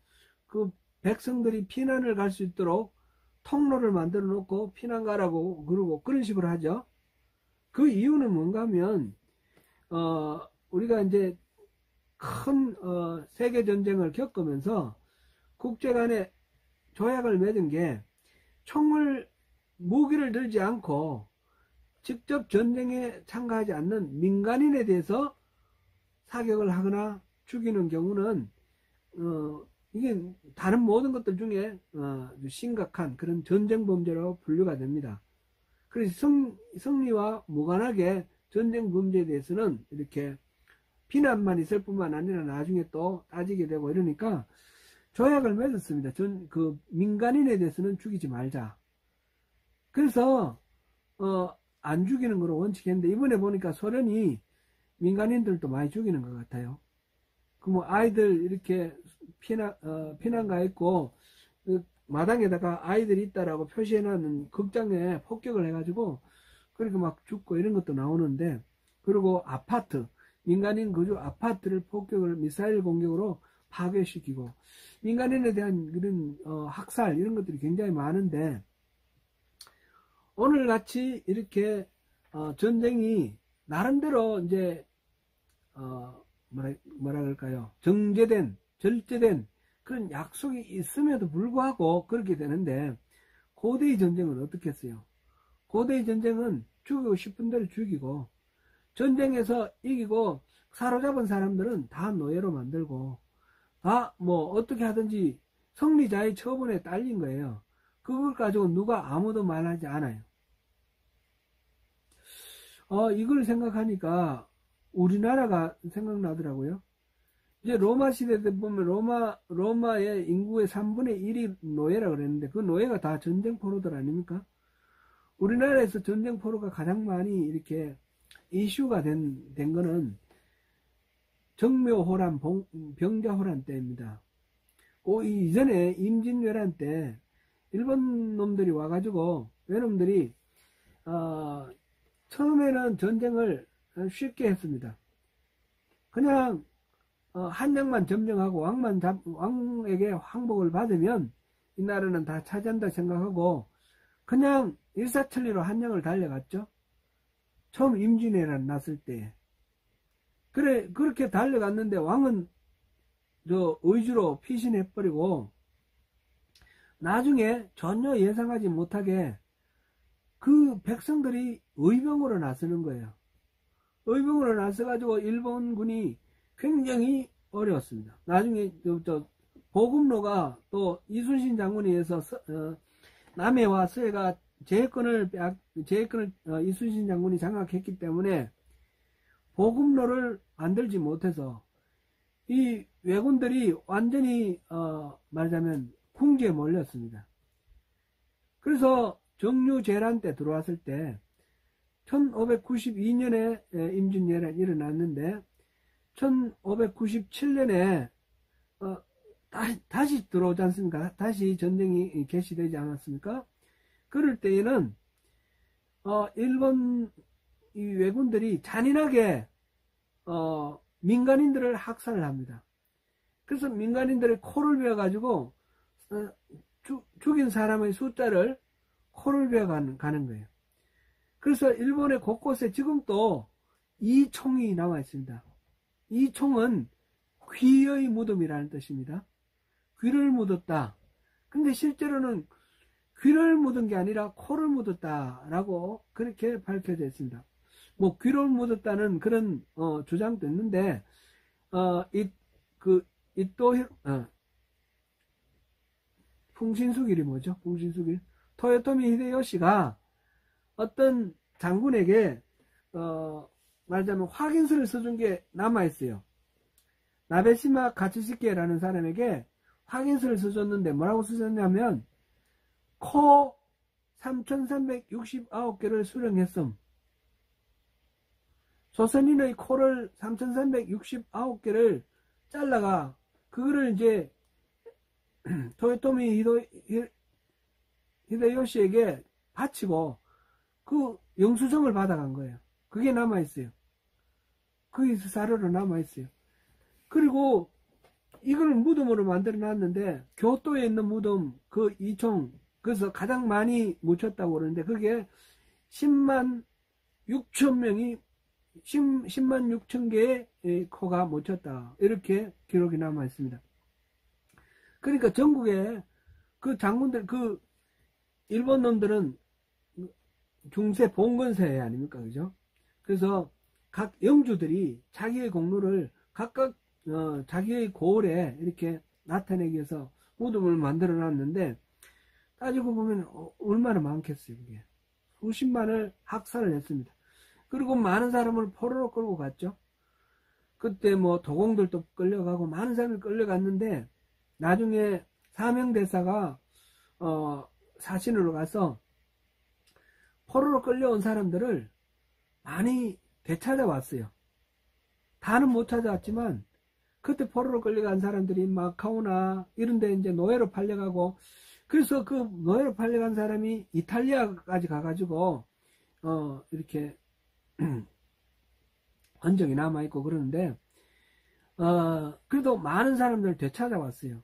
그 백성들이 피난을 갈 수 있도록 통로를 만들어 놓고 피난 가라고 그러고 그런 식으로 하죠. 그 이유는 뭔가 하면 우리가 이제 큰 세계 전쟁을 겪으면서 국제 간에 조약을 맺은 게 무기를 들지 않고 직접 전쟁에 참가하지 않는 민간인에 대해서 사격을 하거나 죽이는 경우는 이게 다른 모든 것들 중에 심각한 그런 전쟁 범죄로 분류가 됩니다. 그래서 승리와 무관하게 전쟁 범죄에 대해서는 이렇게 비난만 있을 뿐만 아니라 나중에 또 따지게 되고 이러니까 조약을 맺었습니다. 그 민간인에 대해서는 죽이지 말자. 그래서 안 죽이는 걸로 원칙했는데, 이번에 보니까 소련이 민간인들도 많이 죽이는 것 같아요. 그 아이들 이렇게 피난가 있고 그 마당에다가 아이들이 있다라고 표시해놓은 극장에 폭격을 해가지고 그렇게 막 죽고 이런 것도 나오는데, 그리고 아파트, 민간인 거주 아파트를 폭격을 미사일 공격으로 파괴시키고, 민간인에 대한 그런 학살 이런 것들이 굉장히 많은데, 오늘같이 이렇게 전쟁이 나름대로 이제 뭐라 그럴까요? 정제된, 절제된 그런 약속이 있음에도 불구하고 그렇게 되는데, 고대의 전쟁은 어떻게 했어요? 고대의 전쟁은 죽이고 싶은 대로 죽이고, 전쟁에서 이기고 사로잡은 사람들은 다 노예로 만들고, 다 뭐 어떻게 하든지 승리자의 처분에 딸린 거예요. 그걸 가지고 누가 아무도 말하지 않아요. 이걸 생각하니까 우리나라가 생각나더라고요. 이제 로마 시대 때 보면 로마의 인구의 3분의 1이 노예라 그랬는데, 그 노예가 다 전쟁포로들 아닙니까? 우리나라에서 전쟁포로가 가장 많이 이렇게 이슈가 된 거는 정묘호란, 병자호란 때입니다. 그 이전에 임진왜란 때 일본 놈들이 와가지고 외놈들이 처음에는 전쟁을 쉽게 했습니다. 그냥 한양만 점령하고 왕에게 황복을 받으면 이 나라는 다 차지한다 생각하고 그냥 일사천리로 한양을 달려갔죠. 처음 임진왜란 났을 때. 그렇게 달려갔는데 왕은 의주로 피신해버리고, 나중에 전혀 예상하지 못하게 그 백성들이 의병으로 나서는 거예요. 의병으로 나서가지고 일본군이 굉장히 어려웠습니다. 나중에 보급로가 또 이순신 장군에 의해서 남해와 서해가 제해권을 이순신 장군이 장악했기 때문에 보급로를 만들지 못해서 이 왜군들이 완전히 말하자면 궁지에 몰렸습니다. 그래서 정유재란 때 들어왔을 때 1592년에 임진왜란이 일어났는데 1597년에 다시 들어오지 않습니까? 다시 전쟁이 개시되지 않았습니까? 그럴 때에는 일본 이 왜군들이 잔인하게 민간인들을 학살을 합니다. 그래서 민간인들의 코를 베어가지고 죽인 사람의 숫자를 코를 베어가는 거예요. 그래서 일본의 곳곳에 지금도 이 총이 남아 있습니다. 이 총은 귀의 무덤이라는 뜻입니다. 귀를 묻었다. 근데 실제로는 귀를 묻은 게 아니라 코를 묻었다라고 그렇게 밝혀져 있습니다. 뭐 귀를 묻었다는 그런 주장도 있는데 풍신수길이 뭐죠? 풍신수길. 토요토미 히데요시가 어떤 장군에게 말하자면 확인서를 써준 게 남아있어요. 나베시마 가츠시케라는 사람에게 확인서를 써줬는데 뭐라고 써줬냐면 코 3369개를 수령했음. 조선인의 코를 3369개를 잘라가 그거를 이제 토요토미 히데요시에게 바치고 그 영수증을 받아간 거예요. 그게 남아있어요. 그게 사료로 남아있어요. 그리고 이걸 무덤으로 만들어 놨는데 교토에 있는 무덤 그 이총, 그래서 가장 많이 묻혔다고 그러는데 그게 10만 6천 개의 코가 묻혔다. 이렇게 기록이 남아 있습니다. 그러니까 전국에 그 장군들, 그 일본 놈들은 중세 봉건세 아닙니까? 그죠? 그래서 각 영주들이 자기의 공로를 각각 자기의 고을에 이렇게 나타내기 위해서 무덤을 만들어 놨는데 따지고 보면 얼마나 많겠어요. 그게 수십만을 학살을 했습니다. 그리고 많은 사람을 포로로 끌고 갔죠. 그때 뭐 도공들도 끌려가고 많은 사람이 끌려갔는데 나중에 사명대사가 사신으로 가서 포로로 끌려온 사람들을 많이 되찾아왔어요. 다는 못 찾아왔지만 그때 포로로 끌려간 사람들이 마카오나 이런 데 이제 노예로 팔려가고, 그래서 그 노예로 팔려간 사람이 이탈리아까지 가가지고 이렇게 흔적이 남아있고 그러는데, 그래도 많은 사람들 되찾아왔어요.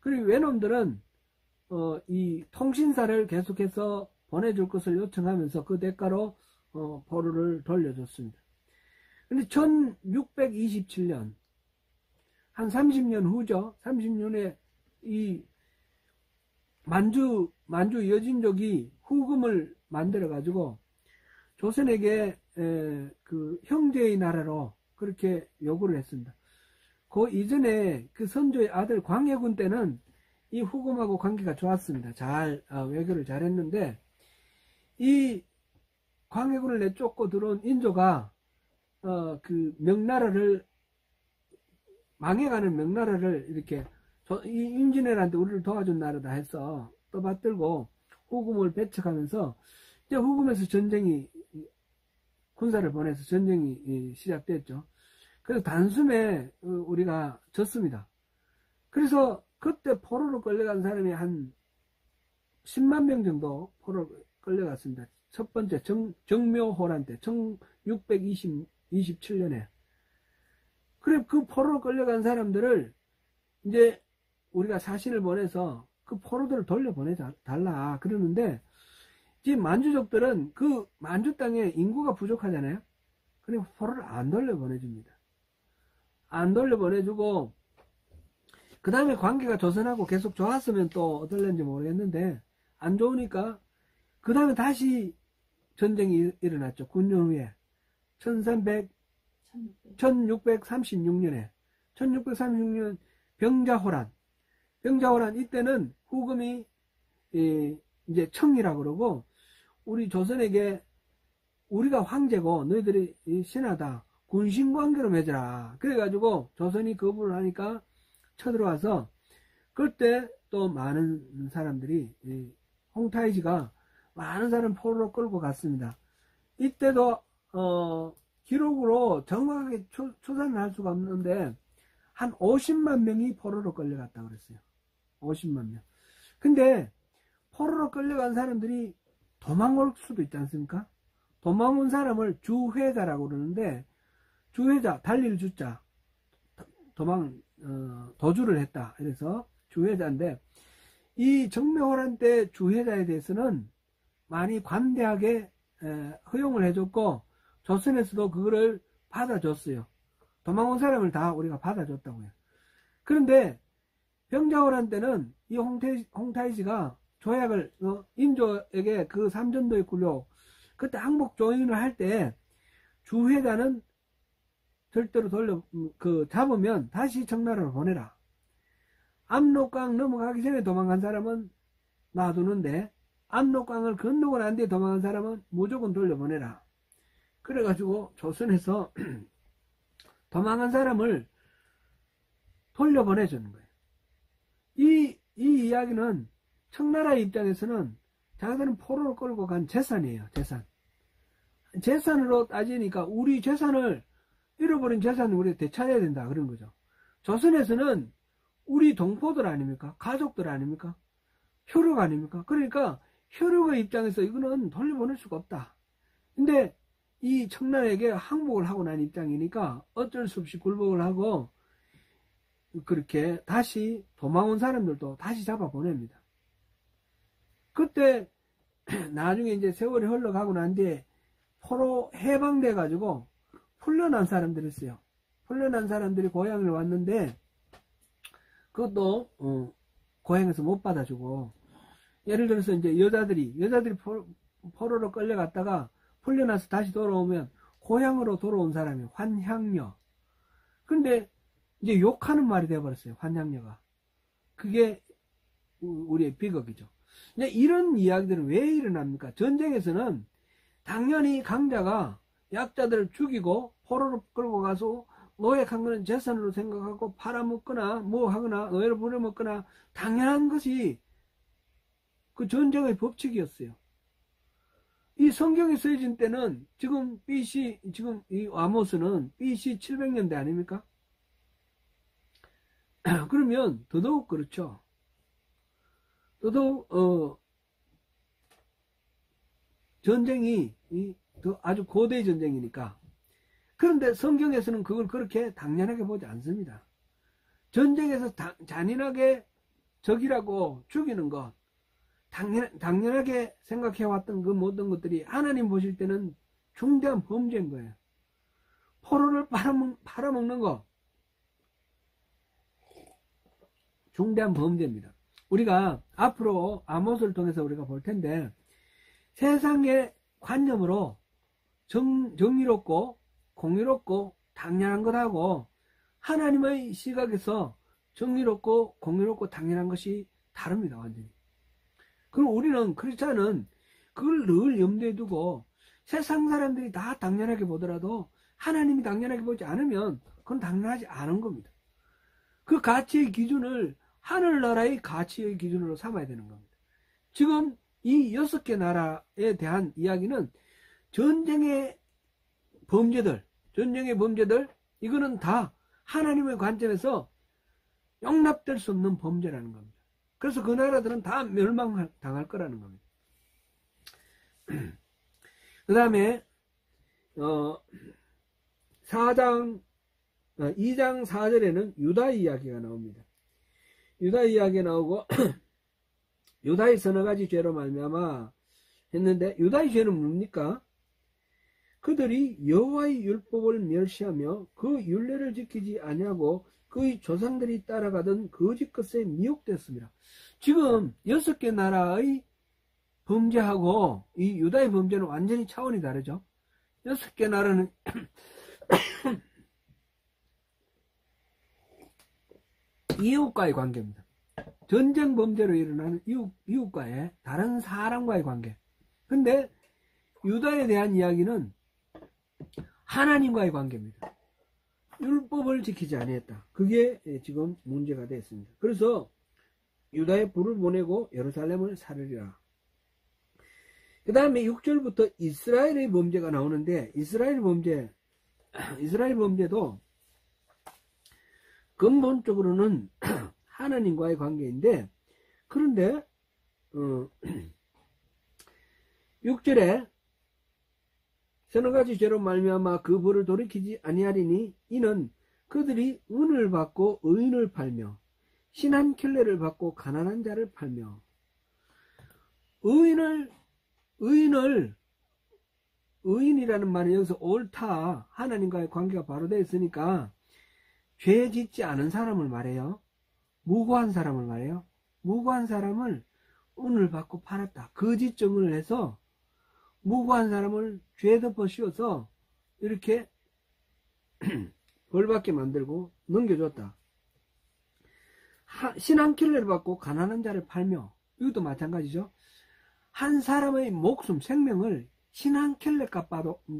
그리고 외놈들은, 이 통신사를 계속해서 보내줄 것을 요청하면서 그 대가로, 포로를 돌려줬습니다. 근데 1627년, 한 30년 후죠. 30년에 이 만주 여진족이 후금을 만들어가지고 조선에게 그 형제의 나라로 그렇게 요구를 했습니다. 그 이전에 그 선조의 아들 광해군 때는 이 후금하고 관계가 좋았습니다. 잘 외교를 잘했는데 이 광해군을 내쫓고 들어온 인조가 그 명나라를 망해가는 명나라를 이렇게 이 임진왜란때 우리를 도와준 나라다 해서 떠받들고 후금을 배척하면서 이제 후금에서 전쟁이 군사를 보내서 전쟁이 시작됐죠. 그래서 단숨에 우리가 졌습니다. 그래서 그때 포로로 끌려간 사람이 한 10만 명 정도 포로로 끌려갔습니다. 첫 번째 정묘호란 때 1627년에 그래 그 포로로 끌려간 사람들을 이제 우리가 사신을 보내서 그 포로들을 돌려보내달라 그러는데 지금 만주족들은 그 만주 땅에 인구가 부족하잖아요. 그러니까 포로를 안 돌려보내줍니다. 안 돌려보내주고 그 다음에 관계가 조선하고 계속 좋았으면 또 어떨는지 모르겠는데 안 좋으니까 그 다음에 다시 전쟁이 일어났죠. 9년 후에 1636년에 1636년 병자호란 이때는 후금이 이제 청이라고 그러고 우리 조선에게 우리가 황제고 너희들이 신하다 군신관계로 맺어라 그래가지고 조선이 거부를 하니까 쳐들어와서 그때 또 많은 사람들이 홍타이지가 많은 사람 포로로 끌고 갔습니다. 이때도 기록으로 정확하게 추산을 할 수가 없는데 한 50만 명이 포로로 끌려갔다고 그랬어요. 50만 명. 근데 포로로 끌려간 사람들이 도망올 수도 있지 않습니까? 도망온 사람을 주회자라고 그러는데 주회자, 달릴 주자, 도주를 했다. 그래서 주회자인데 이 정묘호란 때 주회자에 대해서는 많이 관대하게 허용을 해줬고 조선에서도 그거를 받아줬어요. 도망온 사람을 다 우리가 받아줬다고요. 그런데 병자호란 때는 이 홍타이지가 조약을 인조에게 그 삼전도의 굴욕 그때 항복 조인을 할 때 주회자는 절대로 잡으면 다시 청나라로 보내라. 압록강 넘어가기 전에 도망간 사람은 놔두는데 압록강을 건너고 난 뒤에 도망간 사람은 무조건 돌려보내라. 그래가지고 조선에서 도망간 사람을 돌려보내주는 거예요. 이 이야기는 청나라의 입장에서는 자기들은 포로로 끌고 간 재산이에요. 재산으로 따지니까 우리 재산을 잃어버린 재산을 우리가 되찾아야 된다 그런 거죠. 조선에서는 우리 동포들 아닙니까? 가족들 아닙니까? 혈육 아닙니까? 그러니까 혈육의 입장에서 이거는 돌려보낼 수가 없다. 근데 이 청나라에게 항복을 하고 난 입장이니까 어쩔 수 없이 굴복을 하고 그렇게 다시 도망온 사람들도 다시 잡아보냅니다. 그때 나중에 이제 세월이 흘러가고 난 뒤에 포로 해방돼 가지고 풀려난 사람들이 있어요. 풀려난 사람들이 고향을 왔는데 그것도 고향에서 못 받아주고 예를 들어서 이제 여자들이 포로로 끌려갔다가 풀려나서 다시 돌아오면 고향으로 돌아온 사람이 환향녀. 근데 이제 욕하는 말이 되어버렸어요. 환향녀가. 그게 우리의 비극이죠. 이제 이런 이야기들은 왜 일어납니까? 전쟁에서는 당연히 강자가 약자들을 죽이고 포로로 끌고 가서 노획한 거는 재산으로 생각하고 팔아먹거나 뭐 하거나 노예로 부려먹거나 당연한 것이 그 전쟁의 법칙이었어요. 이 성경이 쓰여진 때는 지금 이 아모스는 BC 700년대 아닙니까? 그러면 더더욱 그렇죠. 더더욱 전쟁이 아주 고대 전쟁이니까. 그런데 성경에서는 그걸 그렇게 당연하게 보지 않습니다. 전쟁에서 잔인하게 적이라고 죽이는 것, 당연하게 생각해왔던 그 모든 것들이 하나님 보실 때는 중대한 범죄인 거예요. 포로를 팔아먹는 거, 중대한 범죄입니다. 우리가 앞으로 아모스를 통해서 우리가 볼 텐데, 세상의 관념으로 정의롭고 공의롭고 당연한 것하고 하나님의 시각에서 정의롭고 공의롭고 당연한 것이 다릅니다. 완전히. 그럼 우리는 크리스찬은 그걸 늘 염두에 두고 세상 사람들이 다 당연하게 보더라도 하나님이 당연하게 보지 않으면 그건 당연하지 않은 겁니다. 그 가치의 기준을 하늘나라의 가치의 기준으로 삼아야 되는 겁니다. 지금 이 6개 나라에 대한 이야기는 전쟁의 범죄들, 이거는 다 하나님의 관점에서 용납될 수 없는 범죄라는 겁니다. 그래서 그 나라들은 다 멸망당할 거라는 겁니다. 그 다음에 2장 4절에는 유다의 이야기가 나옵니다. 유다의 이야기가 나오고 유다의 서너 가지 죄로 말미암아 했는데, 유다의 죄는 뭡니까? 그들이 여호와의 율법을 멸시하며 그 율례를 지키지 아니하고 그의 조상들이 따라가던 거짓 것에 미혹됐습니다. 지금 6개 나라의 범죄하고 이 유다의 범죄는 완전히 차원이 다르죠. 6개 나라는 이웃과의 관계입니다. 전쟁 범죄로 일어나는 이웃과의, 다른 사람과의 관계. 근데 유다에 대한 이야기는 하나님과의 관계입니다. 율법을 지키지 아니했다. 그게 지금 문제가 됐습니다. 그래서 유다에 불을 보내고 예루살렘을 살리라. 그 다음에 6절부터 이스라엘의 범죄가 나오는데, 이스라엘 범죄도 근본적으로는 하나님과의 관계인데, 그런데 6절에 서너 가지 죄로 말미암아 그 벌을 돌이키지 아니하리니 이는 그들이 은을 받고 의인을 팔며 신한 켤레를 받고 가난한 자를 팔며. 의인이라는 말은 여기서 옳다, 하나님과의 관계가 바로 되어 있으니까 죄 짓지 않은 사람을 말해요. 무고한 사람을 말해요. 무고한 사람을 은을 받고 팔았다. 거짓 증언을 해서 무고한 사람을 죄 덮어 씌워서 이렇게 벌받게 만들고 넘겨줬다. 신한 켤레를 받고 가난한 자를 팔며, 이것도 마찬가지죠. 한 사람의 목숨, 생명을 신한 켤레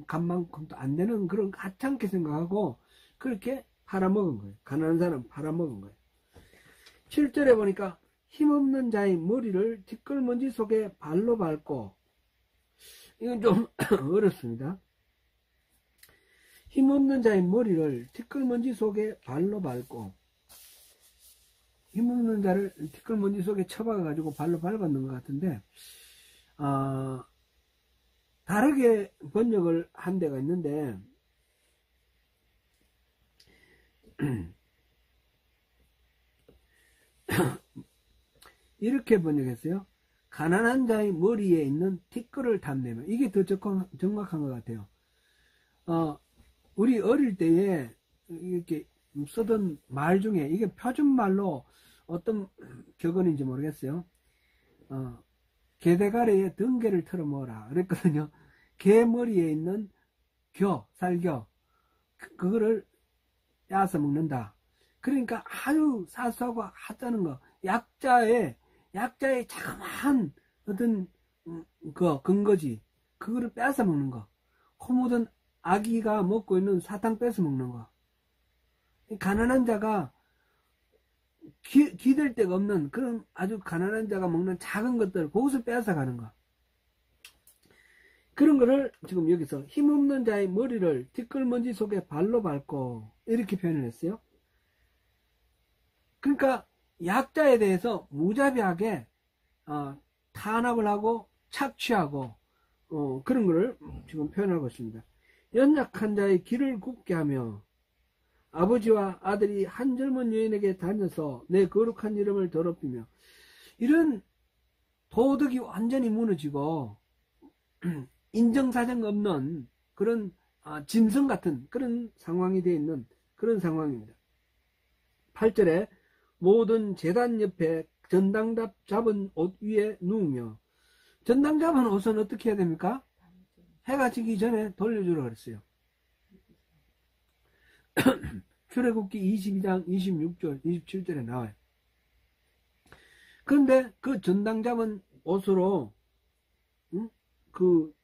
값만큼도 안 되는 그런 하찮게 생각하고 그렇게 팔아먹은 거예요. 가난한 사람 팔아먹은 거예요. 7절에 보니까 힘없는 자의 머리를 티끌먼지 속에 발로 밟고, 이건 좀 어렵습니다. 힘없는 자의 머리를 티끌먼지 속에 발로 밟고, 힘없는 자를 티끌먼지 속에 쳐박아 가지고 발로 밟았는 것 같은데, 다르게 번역을 한 데가 있는데 이렇게 번역했어요. 가난한 자의 머리에 있는 티끌을 탐내며. 이게 더 정확한 것 같아요. 우리 어릴 때에 이렇게 쓰던 말 중에, 이게 표준말로 어떤 격언인지 모르겠어요. 개대가리에 등개를 털어 먹어라 그랬거든요. 개 머리에 있는 살겨, 그거를 야서 먹는다. 그러니까 아주 사소하고 하찮은 거, 약자의 자그마한 어떤 근거지, 그거를 뺏어 먹는 거. 코 묻은 아기가 먹고 있는 사탕 뺏어 먹는 거. 가난한 자가 기댈 데가 없는 그런 아주 가난한 자가 먹는 작은 것들, 그것을 뺏어가는 거. 그런 거를 지금 여기서 힘없는 자의 머리를 티끌먼지 속에 발로 밟고 이렇게 표현을 했어요. 그러니까 약자에 대해서 무자비하게 탄압을 하고 착취하고 그런 거를 지금 표현하고 있습니다. 연약한 자의 길을 굽게 하며 아버지와 아들이 한 젊은 여인에게 다녀서 내 거룩한 이름을 더럽히며, 이런 도덕이 완전히 무너지고 인정사정 없는 그런 짐승 같은 그런 상황이 되어 있는 그런 상황입니다. 8절에 모든 제단 옆에 전당 잡은 옷 위에 누우며, 전당 잡은 옷은 어떻게 해야 됩니까? 해가 지기 전에 돌려주라 그랬어요. 출애굽기 22장 26절 27절에 나와요. 그런데 그 전당 잡은 옷으로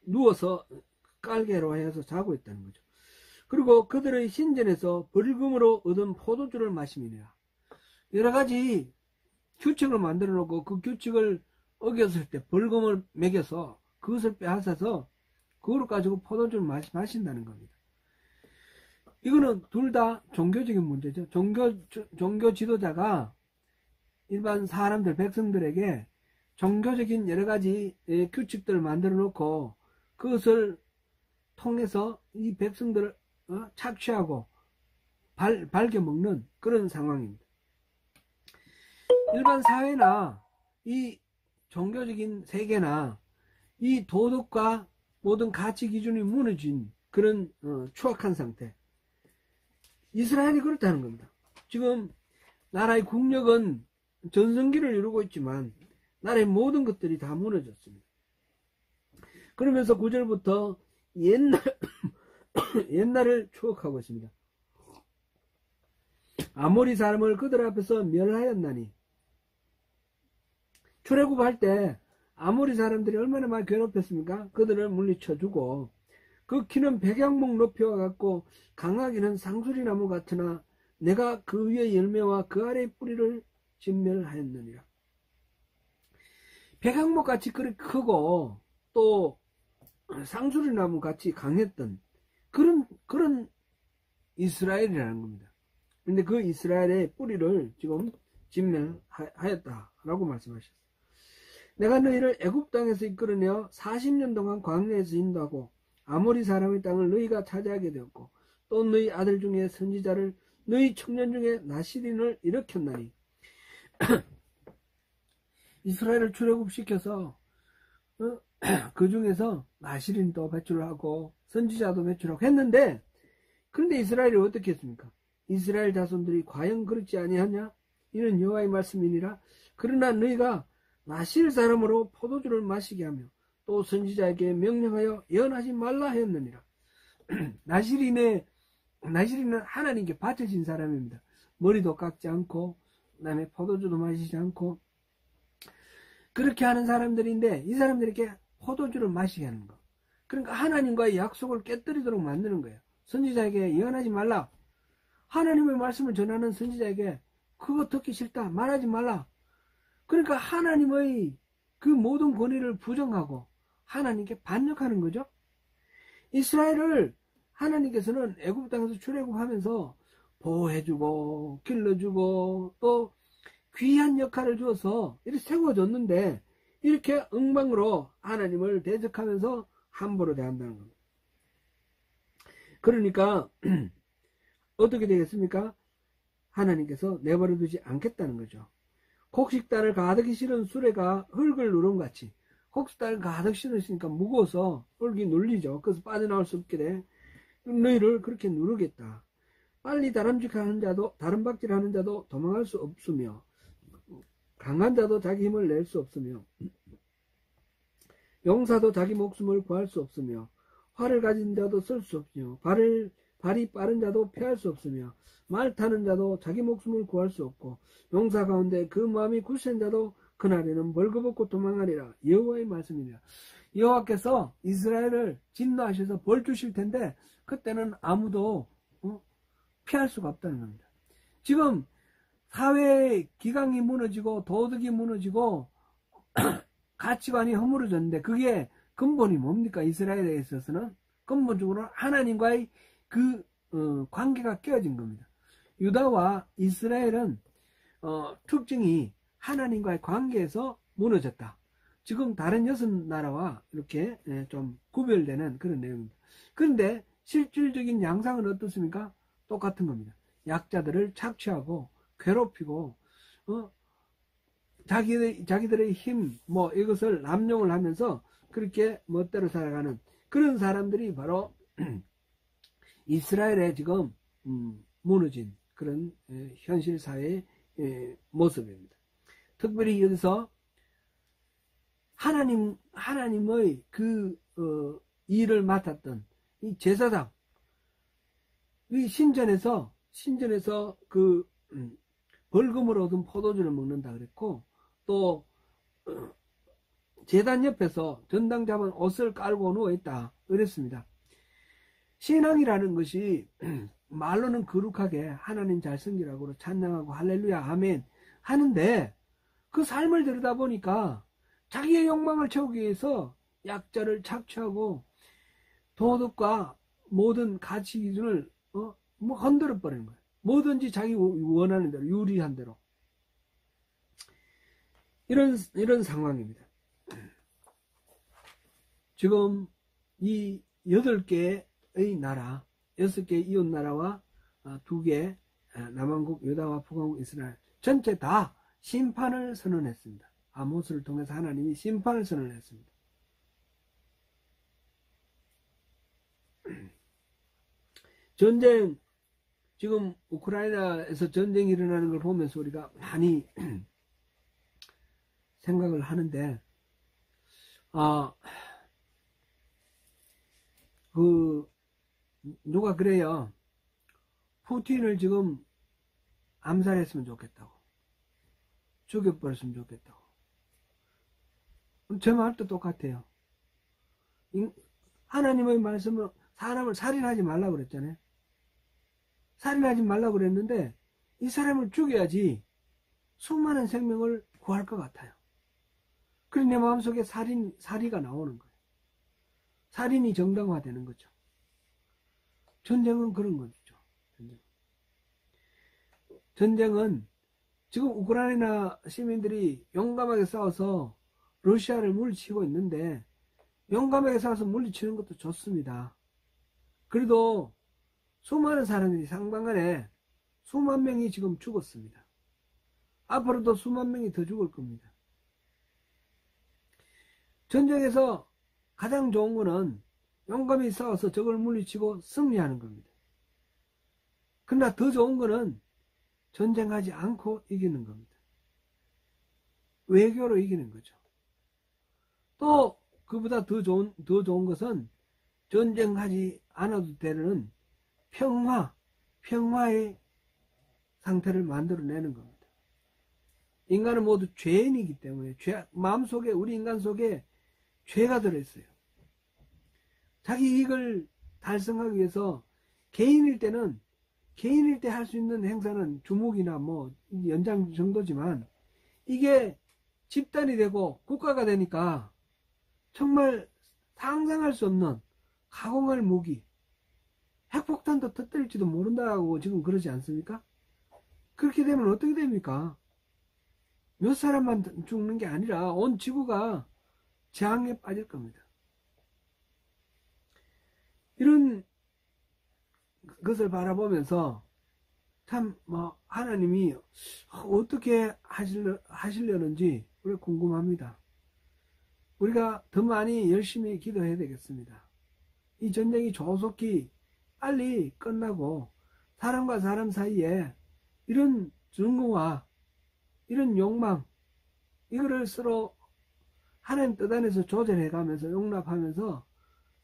누워서 깔개로 해서 자고 있다는 거죠. 그리고 그들의 신전에서 벌금으로 얻은 포도주를 마시니라. 여러 가지 규칙을 만들어 놓고 그 규칙을 어겼을 때 벌금을 매겨서 그것을 빼앗아서 그걸 가지고 포도주를 마신다는 겁니다. 이거는 둘 다 종교적인 문제죠. 종교 지도자가 일반 사람들, 백성들에게 종교적인 여러 가지 규칙들을 만들어 놓고 그것을 통해서 이 백성들을 착취하고 발겨먹는 그런 상황입니다. 일반 사회나 이 종교적인 세계나 이 도덕과 모든 가치 기준이 무너진 그런 추악한 상태. 이스라엘이 그렇다는 겁니다. 지금 나라의 국력은 전성기를 이루고 있지만 나라의 모든 것들이 다 무너졌습니다. 그러면서 9절부터 옛날을 추억하고 있습니다. 아모리 사람을 그들 앞에서 멸하였나니, 출애굽할 때 아모리 사람들이 얼마나 많이 괴롭혔습니까? 그들을 물리쳐주고, 그 키는 백양목 높이와 같고 강하기는 상수리나무 같으나 내가 그 위의 열매와 그 아래의 뿌리를 진멸하였느니라. 백양목 같이 그렇게 크고 또 상수리나무 같이 강했던 그런 이스라엘이라는 겁니다. 근데 그 이스라엘의 뿌리를 지금 진멸하였다라고 말씀하셨어요. 내가 너희를 애굽 땅에서 이끌어내어 40년 동안 광야에서 인도하고 아모리 사람의 땅을 너희가 차지하게 되었고, 또 너희 아들 중에 선지자를 너희 청년 중에 나시린을 일으켰나니. 이스라엘을 출애굽시켜서 그 중에서 나시린도 배출을 하고 선지자도 배출하고 했는데, 그런데 이스라엘이 어떻게 했습니까? 이스라엘 자손들이 과연 그렇지 아니하냐? 이는 여호와의 말씀이니라. 그러나 너희가 나실 사람으로 포도주를 마시게 하며 또 선지자에게 명령하여 예언하지 말라 하였느니라. 나시린은 하나님께 바쳐진 사람입니다. 머리도 깎지 않고 그 다음에 포도주도 마시지 않고 그렇게 하는 사람들인데, 이 사람들에게 포도주를 마시게 하는 거. 그러니까 하나님과의 약속을 깨뜨리도록 만드는 거예요. 선지자에게 예언하지 말라. 하나님의 말씀을 전하는 선지자에게 그거 듣기 싫다, 말하지 말라. 그러니까 하나님의 그 모든 권위를 부정하고 하나님께 반역하는 거죠. 이스라엘을 하나님께서는 애굽 땅에서 출애굽하면서 보호해주고 길러주고 또 귀한 역할을 주어서 이렇게 세워줬는데, 이렇게 엉망으로 하나님을 대적하면서 함부로 대한다는 겁니다. 그러니까 어떻게 되겠습니까? 하나님께서 내버려두지 않겠다는 거죠. 곡식단을 가득히 실은 수레가 흙을 누른 같이, 곡식단을 가득 실었으니까 무거워서 흙이 눌리죠. 그래서 빠져나올 수 없게 돼. 너희를 그렇게 누르겠다. 빨리 다람쥐하는 자도 다름박질하는 자도 도망할 수 없으며 강한 자도 자기 힘을 낼 수 없으며 용사도 자기 목숨을 구할 수 없으며 활을 가진 자도 쓸 수 없으며 발이 빠른 자도 피할 수 없으며 말 타는 자도 자기 목숨을 구할 수 없고 용사 가운데 그 마음이 굳센 자도 그날에는 벌거벗고 도망하리라. 여호와의 말씀이니라. 여호와께서 이스라엘을 진노하셔서 벌 주실 텐데 그때는 아무도 피할 수가 없다는 겁니다. 지금 사회의 기강이 무너지고 도덕이 무너지고 가치관이 허물어졌는데 그게 근본이 뭡니까? 이스라엘에 있어서는 근본적으로 하나님과의 그 관계가 깨어진 겁니다. 유다와 이스라엘은 특징이 하나님과의 관계에서 무너졌다. 지금 다른 6나라와 이렇게 좀 구별되는 그런 내용입니다. 그런데 실질적인 양상은 어떻습니까? 똑같은 겁니다. 약자들을 착취하고 괴롭히고 자기들의 힘 이것을 남용을 하면서 그렇게 멋대로 살아가는 그런 사람들이 바로 이스라엘에 지금 무너진 그런 현실 사회의 모습입니다. 특별히 여기서 하나님의 그 일을 맡았던 이 제사장, 이 신전에서 그 벌금을 얻은 포도주를 먹는다 그랬고, 또 제단 옆에서 전당 잡은 옷을 깔고 누워있다 그랬습니다. 신앙이라는 것이 말로는 거룩하게 하나님 잘 섬기라고 찬양하고 할렐루야 아멘 하는데, 그 삶을 들여다보니까 자기의 욕망을 채우기 위해서 약자를 착취하고 도덕과 모든 가치 기준을 흔들어 버리는 거예요. 뭐든지 자기 원하는 대로, 유리한 대로. 이런 상황입니다. 지금 이 8개의 나라, 6개의 이웃 나라와 2개 남한국, 유다와 북한국, 이스라엘 전체 다 심판을 선언했습니다. 아모스를 통해서 하나님이 심판을 선언했습니다. 전쟁, 지금 우크라이나에서 전쟁이 일어나는 걸 보면서 우리가 많이 생각을 하는데, 누가 그래요. 푸틴을 지금 암살했으면 좋겠다고. 죽여버렸으면 좋겠다고. 제 말도 똑같아요. 하나님의 말씀은 사람을 살인하지 말라고 그랬잖아요. 살인하지 말라고 그랬는데 이 사람을 죽여야지 수많은 생명을 구할 것 같아요. 그래서 내 마음속에 살이가 나오는 거예요. 살인이 정당화되는 거죠. 전쟁은 그런 거죠. 전쟁은 지금 우크라이나 시민들이 용감하게 싸워서 러시아를 물리치고 있는데, 용감하게 싸워서 물리치는 것도 좋습니다. 그래도 수많은 사람들이 상방간에 수만 명이 지금 죽었습니다. 앞으로도 수만 명이 더 죽을 겁니다. 전쟁에서 가장 좋은 거는 용감히 싸워서 적을 물리치고 승리하는 겁니다. 그러나 더 좋은 거는 전쟁하지 않고 이기는 겁니다. 외교로 이기는 거죠. 또 그보다 더 좋은 것은 전쟁하지 않아도 되는 평화의 상태를 만들어내는 겁니다. 인간은 모두 죄인이기 때문에 마음속에, 우리 인간 속에 죄가 들어있어요. 자기 이익을 달성하기 위해서 개인일 때 할 수 있는 행사는 주목이나 연장 정도지만, 이게 집단이 되고 국가가 되니까 정말 상상할 수 없는 가공할 무기, 핵폭탄도 터뜨릴지도 모른다고 지금 그러지 않습니까? 그렇게 되면 어떻게 됩니까? 몇 사람만 죽는 게 아니라 온 지구가 재앙에 빠질 겁니다. 이런 것을 바라보면서 참 하나님이 어떻게 하시려는지 우리 궁금합니다. 우리가 더 많이 열심히 기도해야 되겠습니다. 이 전쟁이 조속히 빨리 끝나고 사람과 사람 사이에 이런 증오와 이런 욕망, 이거를 서로 하나님 뜻 안에서 조절해가면서 용납하면서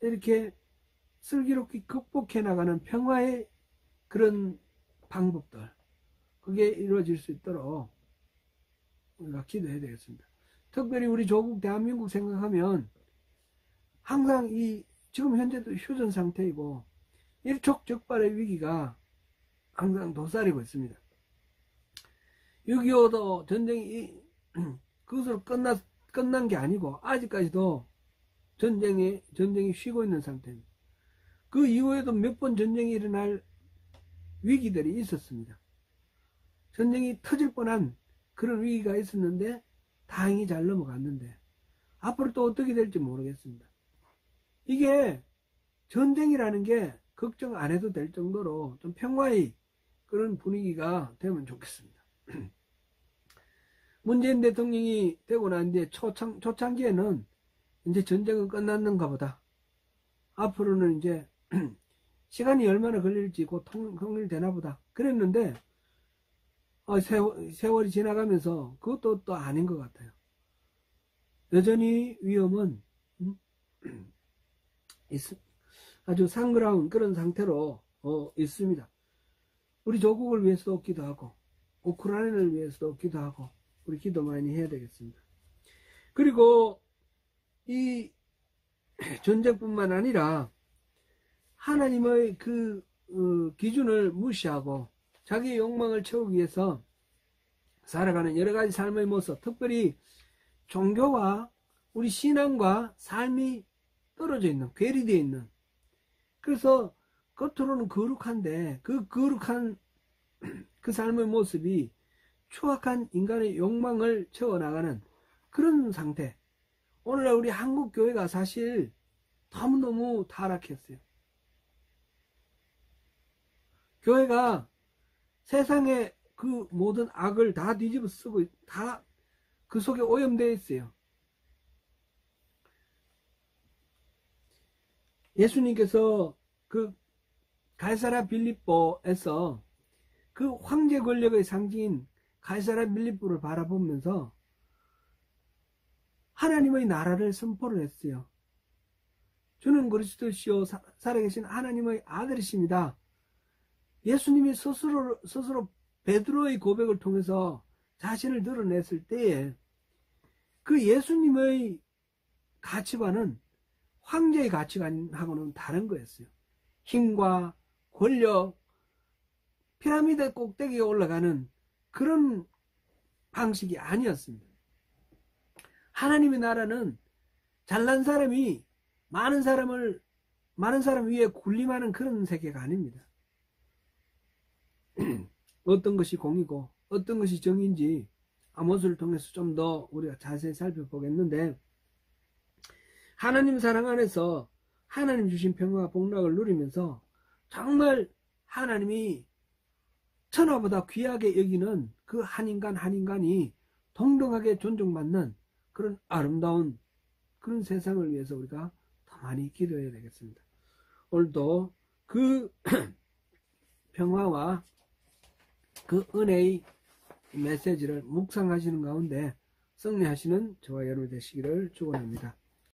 이렇게 슬기롭게 극복해 나가는 평화의 그런 방법들, 그게 이루어질 수 있도록 우리가 기도해야 되겠습니다. 특별히 우리 조국 대한민국 생각하면 항상 지금 현재도 휴전 상태이고 일촉즉발의 위기가 항상 도사리고 있습니다. 6.25도 전쟁이 그것으로 끝난 게 아니고 아직까지도 전쟁이 쉬고 있는 상태입니다. 그 이후에도 몇 번 전쟁이 일어날 위기들이 있었습니다. 전쟁이 터질 뻔한 그런 위기가 있었는데 다행히 잘 넘어갔는데, 앞으로 또 어떻게 될지 모르겠습니다. 이게 전쟁이라는 게 걱정 안 해도 될 정도로 좀 평화의 그런 분위기가 되면 좋겠습니다. 문재인 대통령이 되고 난 뒤에 초창기에는 이제 전쟁은 끝났는가 보다. 앞으로는 이제 시간이 얼마나 걸릴지 곧 통일되나 보다. 그랬는데 세월이 지나가면서 그것도 또 아닌 것 같아요. 여전히 위험은 아주 상그라운 그런 상태로 있습니다. 우리 조국을 위해서도 기도하고 우크라이나를 위해서도 기도하고 우리 기도 많이 해야 되겠습니다. 그리고 이 전쟁뿐만 아니라 하나님의 그 기준을 무시하고 자기의 욕망을 채우기 위해서 살아가는 여러 가지 삶의 모습, 특별히 종교와 우리 신앙과 삶이 떨어져 있는, 괴리되어 있는, 그래서 겉으로는 거룩한데 그 거룩한 그 삶의 모습이 추악한 인간의 욕망을 채워나가는 그런 상태. 오늘날 우리 한국 교회가 사실 너무너무 타락했어요. 교회가 세상의 그 모든 악을 다 뒤집어 쓰고 다 그 속에 오염되어 있어요. 예수님께서 그 가이사랴 빌립보에서 그 황제 권력의 상징인 가이사랴 빌립보를 바라보면서 하나님의 나라를 선포를 했어요. 주는 그리스도시요 살아계신 하나님의 아들이십니다. 예수님이 스스로 베드로의 고백을 통해서 자신을 드러냈을 때에 그 예수님의 가치관은 황제의 가치관하고는 다른 거였어요. 힘과 권력, 피라미드 꼭대기에 올라가는 그런 방식이 아니었습니다. 하나님의 나라는 잘난 사람이 많은 사람 위에 군림하는 그런 세계가 아닙니다. 어떤 것이 공이고 어떤 것이 정인지 아모스를 통해서 좀 더 우리가 자세히 살펴보겠는데, 하나님 사랑 안에서 하나님 주신 평화와 복락을 누리면서 정말 하나님이 천하보다 귀하게 여기는 그 한 인간이 동등하게 존중받는 그런 아름다운 그런 세상을 위해서 우리가 더 많이 기도해야 되겠습니다. 오늘도 그 평화와 그 은혜의 메시지를 묵상하시는 가운데 승리하시는 저와 여러분 되시기를 축원합니다.